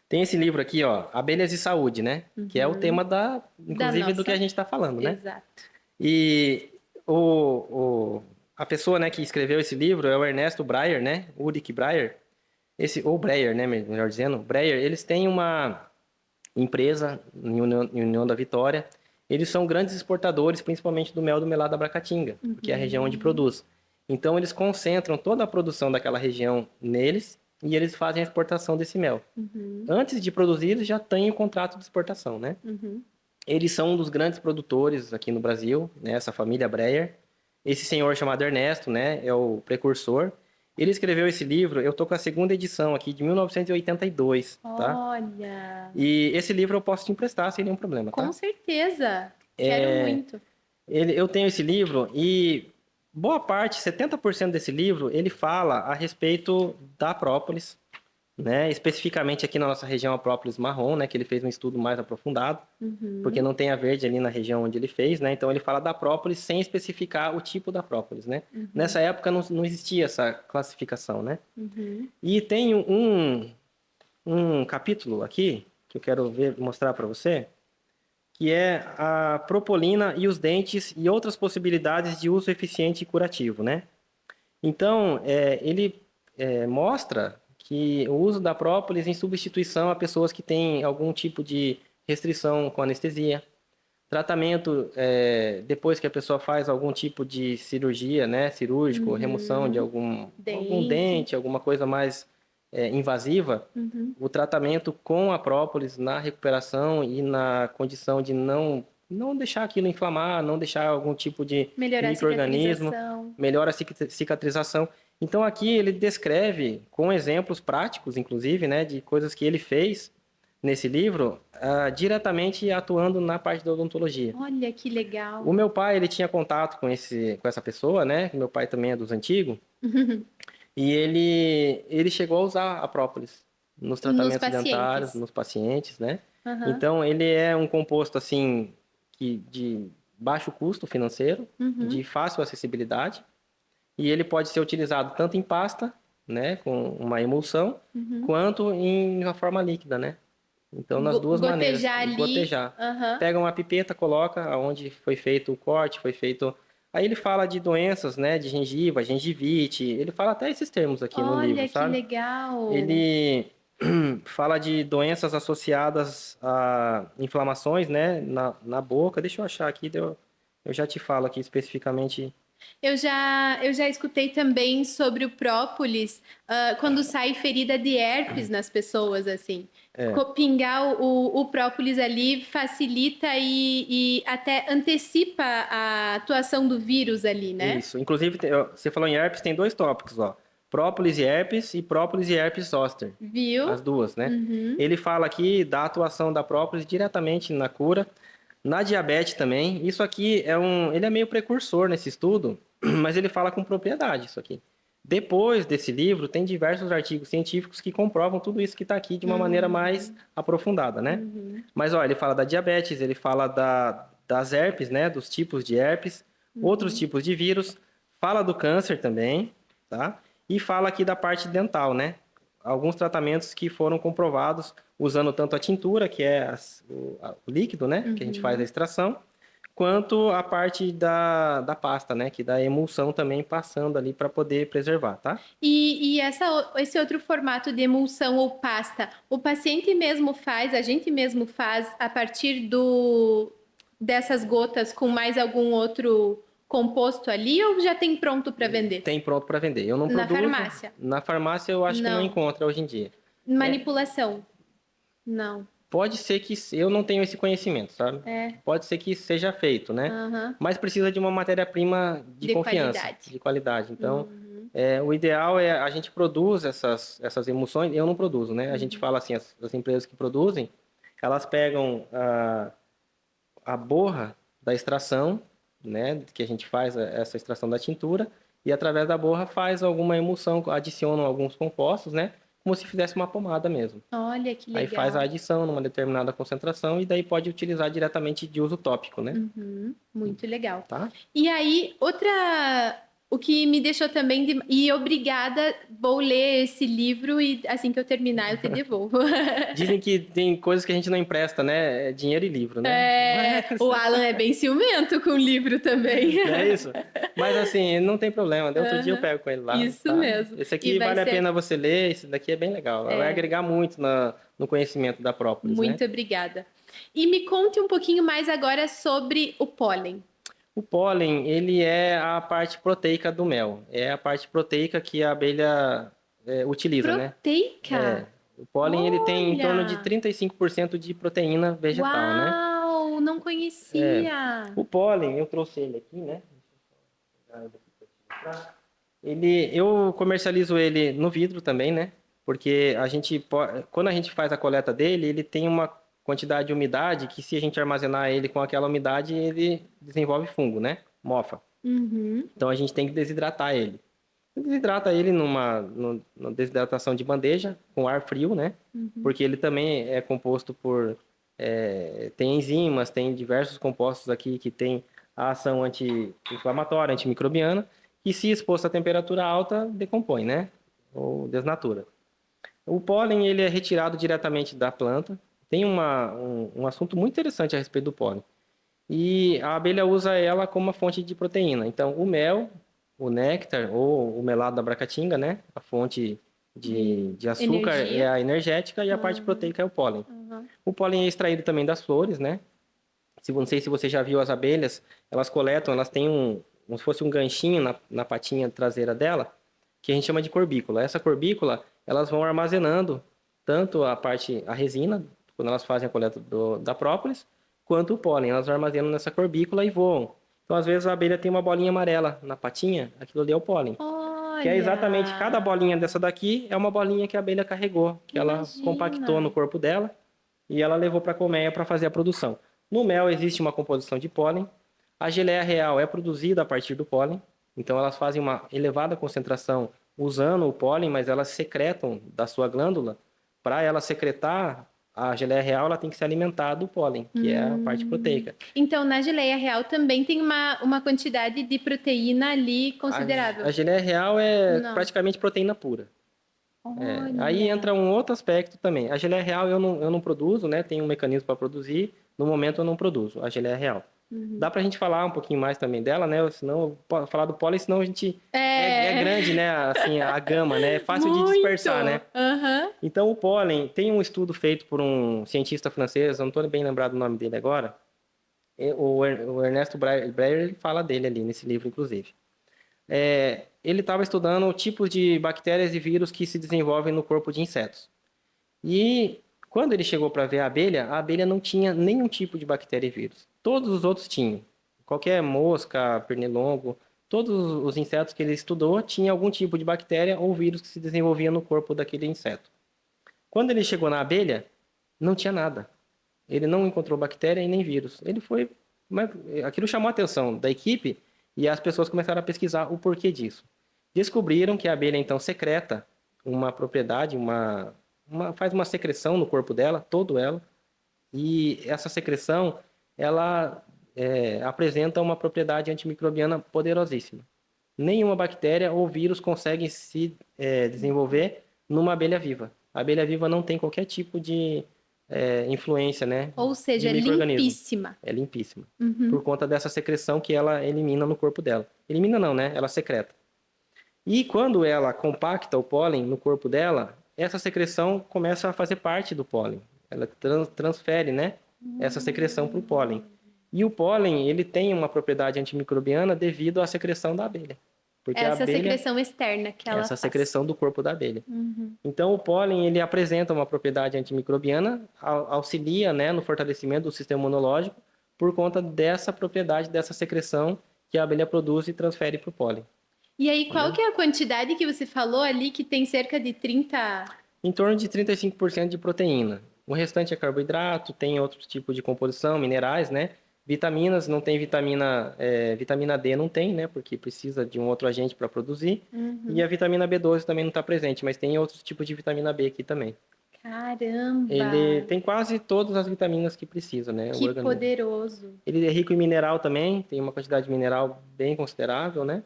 [SPEAKER 2] Tem esse livro aqui, ó, Abelhas e Saúde, né? Que é o
[SPEAKER 1] Uhum.
[SPEAKER 2] tema
[SPEAKER 1] Da
[SPEAKER 2] inclusive, do que a
[SPEAKER 1] nossa.
[SPEAKER 2] gente está falando, né?
[SPEAKER 1] Exato.
[SPEAKER 2] E a pessoa, né, que escreveu esse livro é o Ernesto Breyer, né? Ulrich Breyer. Ou Breyer, né, melhor dizendo. Breyer, eles têm uma empresa em União da Vitória. Eles são grandes exportadores, principalmente do mel do melado da Abracatinga, que é a região onde
[SPEAKER 1] Uhum.
[SPEAKER 2] produz. Então, eles concentram toda a produção daquela região neles e eles fazem a exportação desse mel.
[SPEAKER 1] Uhum.
[SPEAKER 2] Antes de produzir, eles já têm o contrato de exportação, né?
[SPEAKER 1] Uhum.
[SPEAKER 2] Eles são um dos grandes produtores aqui no Brasil, né? Essa família Breyer. Esse senhor chamado Ernesto, né? É o precursor. Ele escreveu esse livro, eu tô com a segunda edição aqui, de 1982, tá?
[SPEAKER 1] Olha,
[SPEAKER 2] E esse livro eu posso te emprestar sem nenhum problema,
[SPEAKER 1] com
[SPEAKER 2] tá?
[SPEAKER 1] certeza. Quero muito.
[SPEAKER 2] Eu tenho esse livro e boa parte, 70% desse livro, ele fala a respeito da própolis, né? Especificamente aqui na nossa região, a própolis marrom, né? Que ele fez um estudo mais aprofundado, porque
[SPEAKER 1] Uhum.
[SPEAKER 2] não tem a verde ali na região onde ele fez, né? Então ele fala da própolis sem especificar o tipo da própolis, né?
[SPEAKER 1] Uhum.
[SPEAKER 2] Nessa época não existia essa classificação, né?
[SPEAKER 1] Uhum.
[SPEAKER 2] E tem um capítulo aqui que eu quero mostrar para você, que é a propolina e os dentes e outras possibilidades de uso eficiente e curativo, né? Então, ele mostra que o uso da própolis em substituição a pessoas que têm algum tipo de restrição com anestesia, tratamento depois que a pessoa faz algum tipo de cirurgia, né, cirúrgico, remoção de
[SPEAKER 1] Uhum.
[SPEAKER 2] algum
[SPEAKER 1] Dente.
[SPEAKER 2] dente, alguma coisa mais invasiva,
[SPEAKER 1] Uhum.
[SPEAKER 2] o tratamento com a própolis na recuperação e na condição de não deixar aquilo inflamar, não deixar algum tipo de
[SPEAKER 1] Melhorar a
[SPEAKER 2] micro-organismo,
[SPEAKER 1] cicatrização.
[SPEAKER 2] melhora a cicatrização. Então aqui ele descreve com exemplos práticos, inclusive, né, de coisas que ele fez nesse livro, diretamente atuando na parte da odontologia.
[SPEAKER 1] Olha que
[SPEAKER 2] O
[SPEAKER 1] legal.
[SPEAKER 2] meu pai, ele tinha contato com essa pessoa, né? Meu pai também é dos antigos. E ele chegou a usar a própolis nos
[SPEAKER 1] Nos
[SPEAKER 2] tratamentos dentários,
[SPEAKER 1] pacientes.
[SPEAKER 2] nos pacientes, né?
[SPEAKER 1] Aham.
[SPEAKER 2] Então, ele é um composto, assim, de baixo custo financeiro,
[SPEAKER 1] Uhum.
[SPEAKER 2] de fácil acessibilidade, e ele pode ser utilizado tanto em pasta, né, com uma emulsão,
[SPEAKER 1] Uhum.
[SPEAKER 2] quanto em uma forma líquida, né? Então, nas duas maneiras,
[SPEAKER 1] Gotejar ali.
[SPEAKER 2] gotejar.
[SPEAKER 1] Aham.
[SPEAKER 2] Pega uma pipeta, coloca onde foi feito o corte, foi feito. Aí ele fala de doenças, né, de gengiva, gengivite. Ele fala até esses termos aqui no livro,
[SPEAKER 1] Olha que
[SPEAKER 2] sabe?
[SPEAKER 1] legal.
[SPEAKER 2] Ele fala de doenças associadas a inflamações, né, na boca. Deixa eu achar aqui, eu já te falo aqui especificamente.
[SPEAKER 1] Eu já escutei também sobre o própolis, quando sai ferida de herpes nas pessoas, assim.
[SPEAKER 2] É,
[SPEAKER 1] Pingar o própolis ali facilita e até antecipa a atuação do vírus ali, né?
[SPEAKER 2] isso. Inclusive, você falou em herpes, tem 2 tópicos, ó. própolis e herpes zoster.
[SPEAKER 1] Viu?
[SPEAKER 2] As duas, né?
[SPEAKER 1] Uhum.
[SPEAKER 2] Ele fala aqui da atuação da própolis diretamente na cura, na diabetes também. Isso aqui ele é meio precursor nesse estudo, mas ele fala com propriedade isso aqui. Depois desse livro, tem diversos artigos científicos que comprovam tudo isso que está aqui de uma maneira mais aprofundada, né? Mas, ó, ele fala da diabetes, ele fala das herpes, né? Dos tipos de herpes, outros tipos de vírus, fala do câncer também, tá? E fala aqui da parte dental, né? Alguns tratamentos que foram comprovados usando tanto a tintura, que é o líquido, né? Que a gente faz a extração, quanto a parte da pasta, né? Que dá a emulsão também passando ali para poder preservar, tá?
[SPEAKER 1] E esse outro formato de emulsão ou pasta, o paciente mesmo faz, a gente mesmo faz a partir dessas gotas com mais algum outro composto ali ou já tem pronto para vender?
[SPEAKER 2] Tem pronto para vender. Eu não
[SPEAKER 1] Na
[SPEAKER 2] produzo.
[SPEAKER 1] farmácia?
[SPEAKER 2] Na farmácia eu acho que não
[SPEAKER 1] Não.
[SPEAKER 2] encontra hoje em dia.
[SPEAKER 1] Manipulação? Não.
[SPEAKER 2] Pode ser que eu não tenho esse conhecimento, sabe?
[SPEAKER 1] É.
[SPEAKER 2] Pode ser que seja feito, né?
[SPEAKER 1] Aham.
[SPEAKER 2] Mas precisa de uma matéria-prima de confiança,
[SPEAKER 1] qualidade.
[SPEAKER 2] de qualidade. Então, o ideal é a gente produz essas emulsões. Eu não produzo, né? A gente fala assim, as empresas que produzem, elas pegam a borra da extração, né? Que a gente faz essa extração da tintura e através da borra faz alguma emulsão, adicionam alguns compostos, né? Como se fizesse uma pomada mesmo.
[SPEAKER 1] Olha que legal.
[SPEAKER 2] Aí faz a adição numa determinada concentração e daí pode utilizar diretamente de uso tópico, né?
[SPEAKER 1] Muito legal.
[SPEAKER 2] Tá?
[SPEAKER 1] E aí, o que me deixou também e obrigada, vou ler esse livro e assim que eu terminar eu te devolvo.
[SPEAKER 2] Dizem que tem coisas que a gente não empresta, né? É dinheiro e livro, né?
[SPEAKER 1] O Alan é bem ciumento com o livro também.
[SPEAKER 2] É isso. Mas assim, não tem problema. Outro dia eu pego com ele lá.
[SPEAKER 1] Isso
[SPEAKER 2] tá?
[SPEAKER 1] mesmo.
[SPEAKER 2] Esse aqui
[SPEAKER 1] E vai
[SPEAKER 2] vale a
[SPEAKER 1] ser-
[SPEAKER 2] pena você ler. Esse daqui é bem legal. Vai agregar muito no conhecimento da própolis, né?
[SPEAKER 1] Muito obrigada. E me conte um pouquinho mais agora sobre o pólen.
[SPEAKER 2] O pólen, ele é a parte proteica do mel. É a parte proteica que a abelha utiliza, né?
[SPEAKER 1] Proteica?
[SPEAKER 2] O pólen, ele tem em torno de
[SPEAKER 1] Olha!
[SPEAKER 2] 35% de proteína vegetal, né?
[SPEAKER 1] Uau, não conhecia.
[SPEAKER 2] O pólen, eu trouxe ele aqui, né? Eu comercializo ele no vidro também, né? Porque quando a gente faz a coleta dele, ele tem uma quantidade de umidade que se a gente armazenar ele com aquela umidade, ele desenvolve fungo, né? Mofa. Então a gente tem que desidratar ele. Desidrata ele numa desidratação de bandeja com ar frio, né? Porque ele também é composto por tem enzimas, tem diversos compostos aqui que tem a ação anti-inflamatória, antimicrobiana, que se exposto a temperatura alta decompõe, né? Ou desnatura. O pólen ele é retirado diretamente da planta. Tem um assunto muito interessante a respeito do pólen. E a abelha usa ela como uma fonte de proteína. Então, o mel, o néctar ou o melado da bracatinga, né? A fonte de açúcar
[SPEAKER 1] Energia.
[SPEAKER 2] é a energética e a parte proteica é o pólen. O pólen é extraído também das flores, né? Não sei se você já viu as abelhas, elas têm como se fosse um ganchinho na patinha traseira dela, que a gente chama de corbícula. Essa corbícula, elas vão armazenando tanto a resina, quando elas fazem a coleta da própolis, quanto o pólen. Elas armazenam nessa corbícula e voam. Então, às vezes, a abelha tem uma bolinha amarela na patinha, aquilo ali é o pólen.
[SPEAKER 1] Olha.
[SPEAKER 2] Que é exatamente, cada bolinha dessa daqui é uma bolinha que a abelha carregou, que ela compactou no corpo dela e ela levou para a colmeia para fazer a produção. No mel existe uma composição de pólen. A geleia real é produzida a partir do pólen. Então elas fazem uma elevada concentração usando o pólen, mas elas secretam da sua glândula. Para ela secretar a geleia real, ela tem que se alimentar do pólen, que é a parte proteica.
[SPEAKER 1] Então, na geleia real também tem uma quantidade de proteína ali considerável.
[SPEAKER 2] A geleia real é
[SPEAKER 1] Não.
[SPEAKER 2] praticamente proteína pura.
[SPEAKER 1] Olha.
[SPEAKER 2] Aí entra um outro aspecto também. A geleia real eu não produzo, né? Tem um mecanismo para produzir. No momento eu não produzo a geleia real. Dá pra gente falar um pouquinho mais também dela, né? Senão, falar do pólen, senão a gente... É grande, né? Assim, a gama, né? É fácil de dispersar, né? Então, o pólen, tem um estudo feito por um cientista francês, eu não estou bem lembrado o nome dele agora. O Ernesto Breyer, ele fala dele ali nesse livro, inclusive. Ele estava estudando tipos de bactérias e vírus que se desenvolvem no corpo de insetos. E quando ele chegou para ver a abelha não tinha nenhum tipo de bactéria e vírus. Todos os outros tinham. Qualquer mosca, pernilongo, todos os insetos que ele estudou tinham algum tipo de bactéria ou vírus que se desenvolvia no corpo daquele inseto. Quando ele chegou na abelha, não tinha nada. Ele não encontrou bactéria e nem vírus. Aquilo chamou a atenção da equipe e as pessoas começaram a pesquisar o porquê disso. Descobriram que a abelha então secreta uma propriedade, faz uma secreção no corpo dela, todo ela, e essa secreção ela apresenta uma propriedade antimicrobiana poderosíssima. Nenhuma bactéria ou vírus consegue se desenvolver numa abelha viva. A abelha viva não tem qualquer tipo de influência, né?
[SPEAKER 1] Ou seja, é limpíssima.
[SPEAKER 2] É limpíssima. Por conta dessa secreção que ela elimina no corpo dela. Elimina não, né? Ela secreta. E quando ela compacta o pólen no corpo dela, essa secreção começa a fazer parte do pólen. Ela transfere, né? Essa secreção para o pólen. E o pólen, ele tem uma propriedade antimicrobiana devido à secreção da abelha. Porque
[SPEAKER 1] Essa
[SPEAKER 2] a abelha,
[SPEAKER 1] secreção externa que ela
[SPEAKER 2] essa
[SPEAKER 1] faz.
[SPEAKER 2] secreção do corpo da abelha. Então, o pólen, ele apresenta uma propriedade antimicrobiana, auxilia, né, no fortalecimento do sistema imunológico, por conta dessa propriedade, dessa secreção que a abelha produz e transfere para o pólen.
[SPEAKER 1] E aí, qual que é a quantidade que você falou ali, que tem cerca de 30...
[SPEAKER 2] Em torno de 35% de proteína. O restante é carboidrato, tem outro tipo de composição, minerais, né? Vitaminas, não tem vitamina D, não tem, né? Porque precisa de um outro agente para produzir. E a vitamina B12 também não está presente, mas tem outros tipos de vitamina B aqui também.
[SPEAKER 1] Caramba!
[SPEAKER 2] Ele tem quase todas as vitaminas que precisa, né?
[SPEAKER 1] Que poderoso!
[SPEAKER 2] Ele é rico em mineral também, tem uma quantidade de mineral bem considerável, né?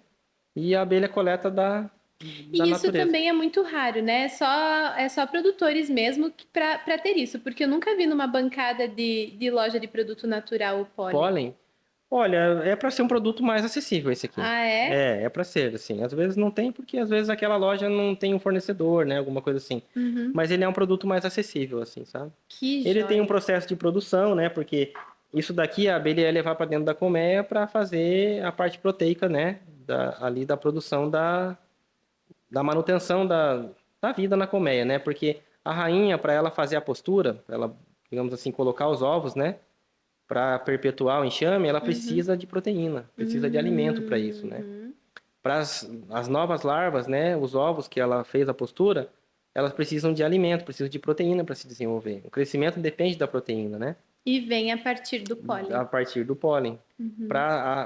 [SPEAKER 2] E a abelha coleta da
[SPEAKER 1] E isso
[SPEAKER 2] natureza.
[SPEAKER 1] também é muito raro, né? É só produtores mesmo para ter isso, porque eu nunca vi numa bancada de loja de produto natural o pólen.
[SPEAKER 2] Pólen? Olha, é para ser um produto mais acessível esse aqui.
[SPEAKER 1] Ah, é?
[SPEAKER 2] É para ser, assim. Às vezes não tem, porque às vezes aquela loja não tem um fornecedor, né? Alguma coisa assim. Mas ele é um produto mais acessível, assim, sabe?
[SPEAKER 1] Que
[SPEAKER 2] Ele tem um
[SPEAKER 1] joia.
[SPEAKER 2] processo de produção, né? Porque isso daqui a abelha ia levar para dentro da colmeia para fazer a parte proteica, né? Ali da produção da manutenção da vida na colmeia, né? Porque a rainha, para ela fazer a postura, ela, digamos assim, colocar os ovos, né? Para perpetuar o enxame, ela precisa de proteína, precisa de alimento para isso, né? Para as novas larvas, né? Os ovos que ela fez a postura, elas precisam de alimento, precisam de proteína para se desenvolver. O crescimento depende da proteína, né?
[SPEAKER 1] E vem a partir do pólen.
[SPEAKER 2] A partir do pólen.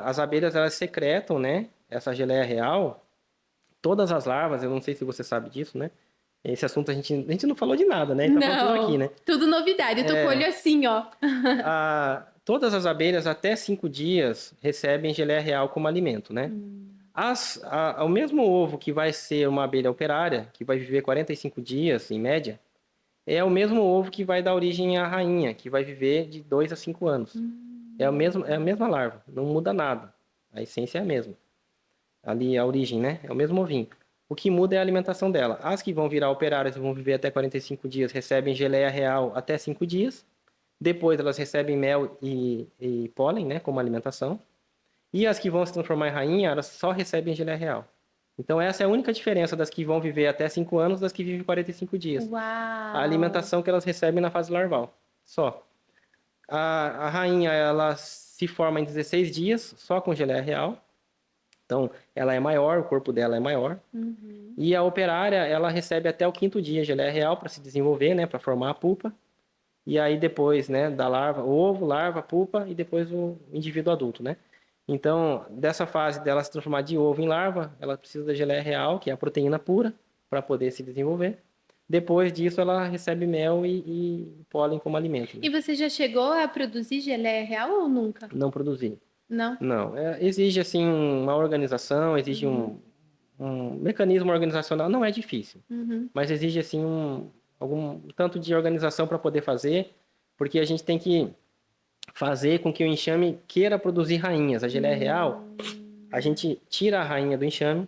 [SPEAKER 2] As abelhas, elas secretam, né? Essa geleia real. Todas as larvas, eu não sei se você sabe disso, né? Esse assunto a gente não falou de nada, né? A gente tá falando tudo aqui, né?
[SPEAKER 1] Tudo novidade. Eu tô com o olho assim, ó.
[SPEAKER 2] Todas as abelhas, até 5 dias, recebem geleia real como alimento, né? O mesmo ovo que vai ser uma abelha operária, que vai viver 45 dias, em média, é o mesmo ovo que vai dar origem à rainha, que vai viver de 2 a 5 anos. É a mesma larva, não muda nada. A essência é a mesma. Ali, a origem, né? É o mesmo ovinho. O que muda é a alimentação dela. As que vão virar operárias e vão viver até 45 dias recebem geleia real até 5 dias. Depois elas recebem mel e pólen, né, como alimentação. E as que vão se transformar em rainha, elas só recebem geleia real. Então essa é a única diferença das que vão viver até 5 anos das que vivem 45 dias.
[SPEAKER 1] Uau!
[SPEAKER 2] A alimentação que elas recebem na fase larval. Só. A rainha, ela se forma em 16 dias, só com geleia real. Então, ela é maior, o corpo dela é maior. E a operária, ela recebe até o 5º dia geleia real para se desenvolver, né, para formar a pupa. E aí depois, né, da larva, ovo, larva, pupa e depois o indivíduo adulto, né? Então, dessa fase dela se transformar de ovo em larva, ela precisa da geleia real, que é a proteína pura, para poder se desenvolver. Depois disso, ela recebe mel e pólen como alimento. Né?
[SPEAKER 1] E você já chegou a produzir geleia real ou nunca?
[SPEAKER 2] Não produzir.
[SPEAKER 1] Não?
[SPEAKER 2] Não. Exige, assim, uma organização, exige um mecanismo organizacional. Não é difícil, mas exige, assim, algum tanto de organização para poder fazer, porque a gente tem que fazer com que o enxame queira produzir rainhas. A geleia real, a gente tira a rainha do enxame,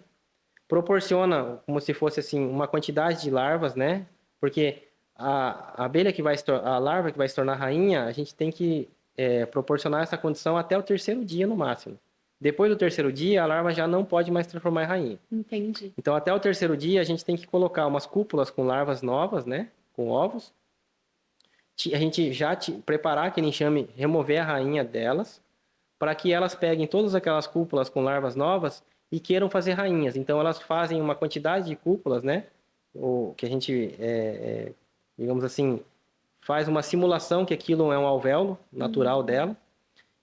[SPEAKER 2] proporciona como se fosse assim uma quantidade de larvas, né? Porque a abelha a larva que vai se tornar rainha, a gente tem que proporcionar essa condição até o 3º dia no máximo. Depois do 3º dia, a larva já não pode mais se transformar em rainha.
[SPEAKER 1] Entendi.
[SPEAKER 2] Então, até o 3º dia, a gente tem que colocar umas cúpulas com larvas novas, né? Com ovos. A gente já preparar aquele enxame, remover a rainha delas, para que elas peguem todas aquelas cúpulas com larvas novas e queiram fazer rainhas. Então, elas fazem uma quantidade de cúpulas, né? O que a gente, digamos assim, faz uma simulação que aquilo é um alvéolo natural dela.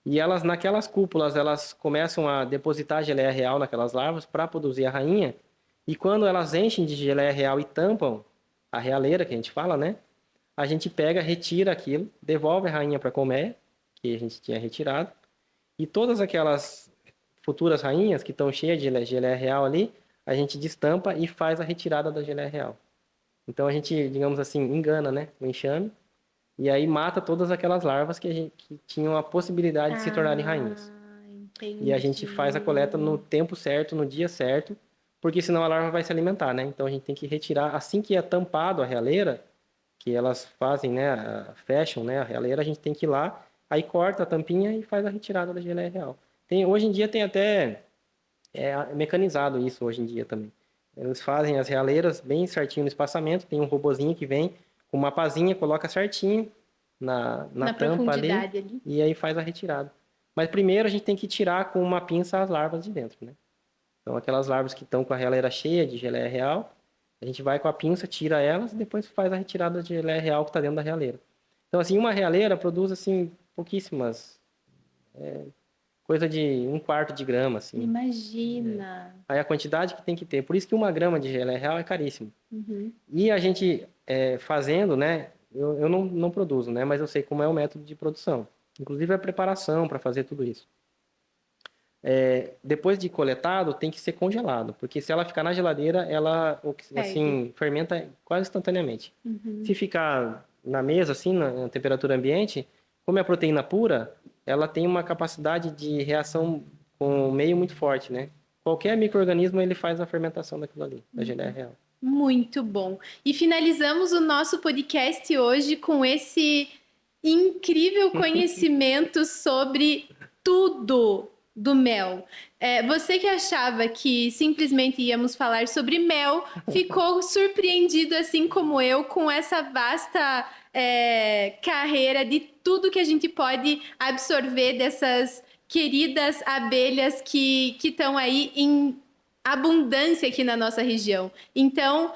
[SPEAKER 2] E elas, naquelas cúpulas, elas começam a depositar geleia real naquelas larvas para produzir a rainha. E quando elas enchem de geleia real e tampam a realeira, que a gente fala, né? A gente pega, retira aquilo, devolve a rainha para a colmeia, que a gente tinha retirado. E todas aquelas futuras rainhas que estão cheias de geleia real ali, a gente destampa e faz a retirada da geleia real. Então a gente, digamos assim, engana, né, o enxame, e aí mata todas aquelas larvas que tinham a possibilidade de se tornarem rainhas.
[SPEAKER 1] Entendi.
[SPEAKER 2] E a gente faz a coleta no tempo certo, no dia certo, porque senão a larva vai se alimentar, né? Então a gente tem que retirar, assim que é tampado a realeira, que elas fazem, né, fecham, né, a realeira, a gente tem que ir lá, aí corta a tampinha e faz a retirada da geleia real. Hoje em dia tem até mecanizado isso hoje em dia também. Eles fazem as realeiras bem certinho no espaçamento, tem um robozinho que vem com uma pazinha, coloca certinho na tampa ali, e aí faz a retirada. Mas primeiro a gente tem que tirar com uma pinça as larvas de dentro, né? Então aquelas larvas que estão com a realeira cheia de geleia real, a gente vai com a pinça, tira elas e depois faz a retirada de geleia real que está dentro da realeira. Então assim, uma realeira produz assim pouquíssimas, coisa de 1/4 de grama, assim.
[SPEAKER 1] Imagina!
[SPEAKER 2] Aí a quantidade que tem que ter. Por isso que 1 grama de geleia real é caríssimo. E a gente fazendo, né? Eu não produzo, né? Mas eu sei como é o método de produção. Inclusive a preparação para fazer tudo isso. Depois de coletado, tem que ser congelado. Porque se ela ficar na geladeira, ela assim, fermenta quase instantaneamente. Se ficar na mesa, assim, na temperatura ambiente, como é proteína pura, ela tem uma capacidade de reação com o meio muito forte, né? Qualquer micro-organismo, ele faz a fermentação daquilo ali, da geleia real.
[SPEAKER 1] Muito bom. E finalizamos o nosso podcast hoje com esse incrível conhecimento sobre tudo do mel. Você que achava que simplesmente íamos falar sobre mel, ficou surpreendido, assim como eu, com essa vasta carreira de tudo que a gente pode absorver dessas queridas abelhas que estão aí em abundância aqui na nossa região. Então,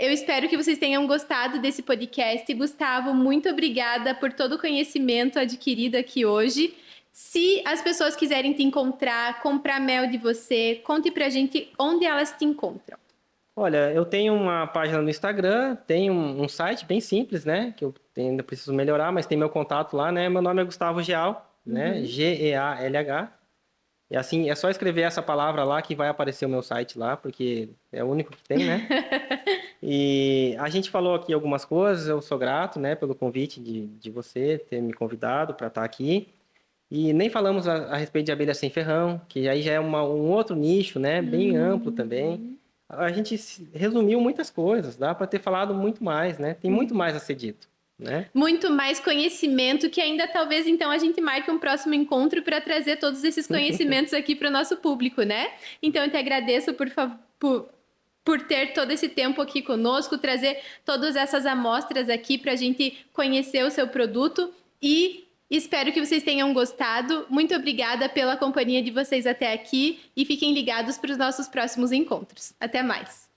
[SPEAKER 1] eu espero que vocês tenham gostado desse podcast. Gustavo, muito obrigada por todo o conhecimento adquirido aqui hoje. Se as pessoas quiserem te encontrar, comprar mel de você, conte pra gente onde elas te encontram.
[SPEAKER 2] Olha, eu tenho uma página no Instagram, tenho um site bem simples, né? Que eu ainda preciso melhorar, mas tem meu contato lá, né? Meu nome é Gustavo Geal, né? Gealh. E assim, é só escrever essa palavra lá que vai aparecer o meu site lá, porque é o único que tem, né? E a gente falou aqui algumas coisas, eu sou grato, né, pelo convite de você ter me convidado para estar aqui. E nem falamos a respeito de abelha sem ferrão, que aí já é um outro nicho, né, bem amplo também. A gente resumiu muitas coisas, dá para ter falado muito mais, né? Tem muito mais a ser dito. Né?
[SPEAKER 1] Muito mais conhecimento que ainda talvez então a gente marque um próximo encontro para trazer todos esses conhecimentos aqui para o nosso público, né? Então eu te agradeço por ter todo esse tempo aqui conosco, trazer todas essas amostras aqui para a gente conhecer o seu produto e espero que vocês tenham gostado. Muito obrigada pela companhia de vocês até aqui e fiquem ligados para os nossos próximos encontros. Até mais!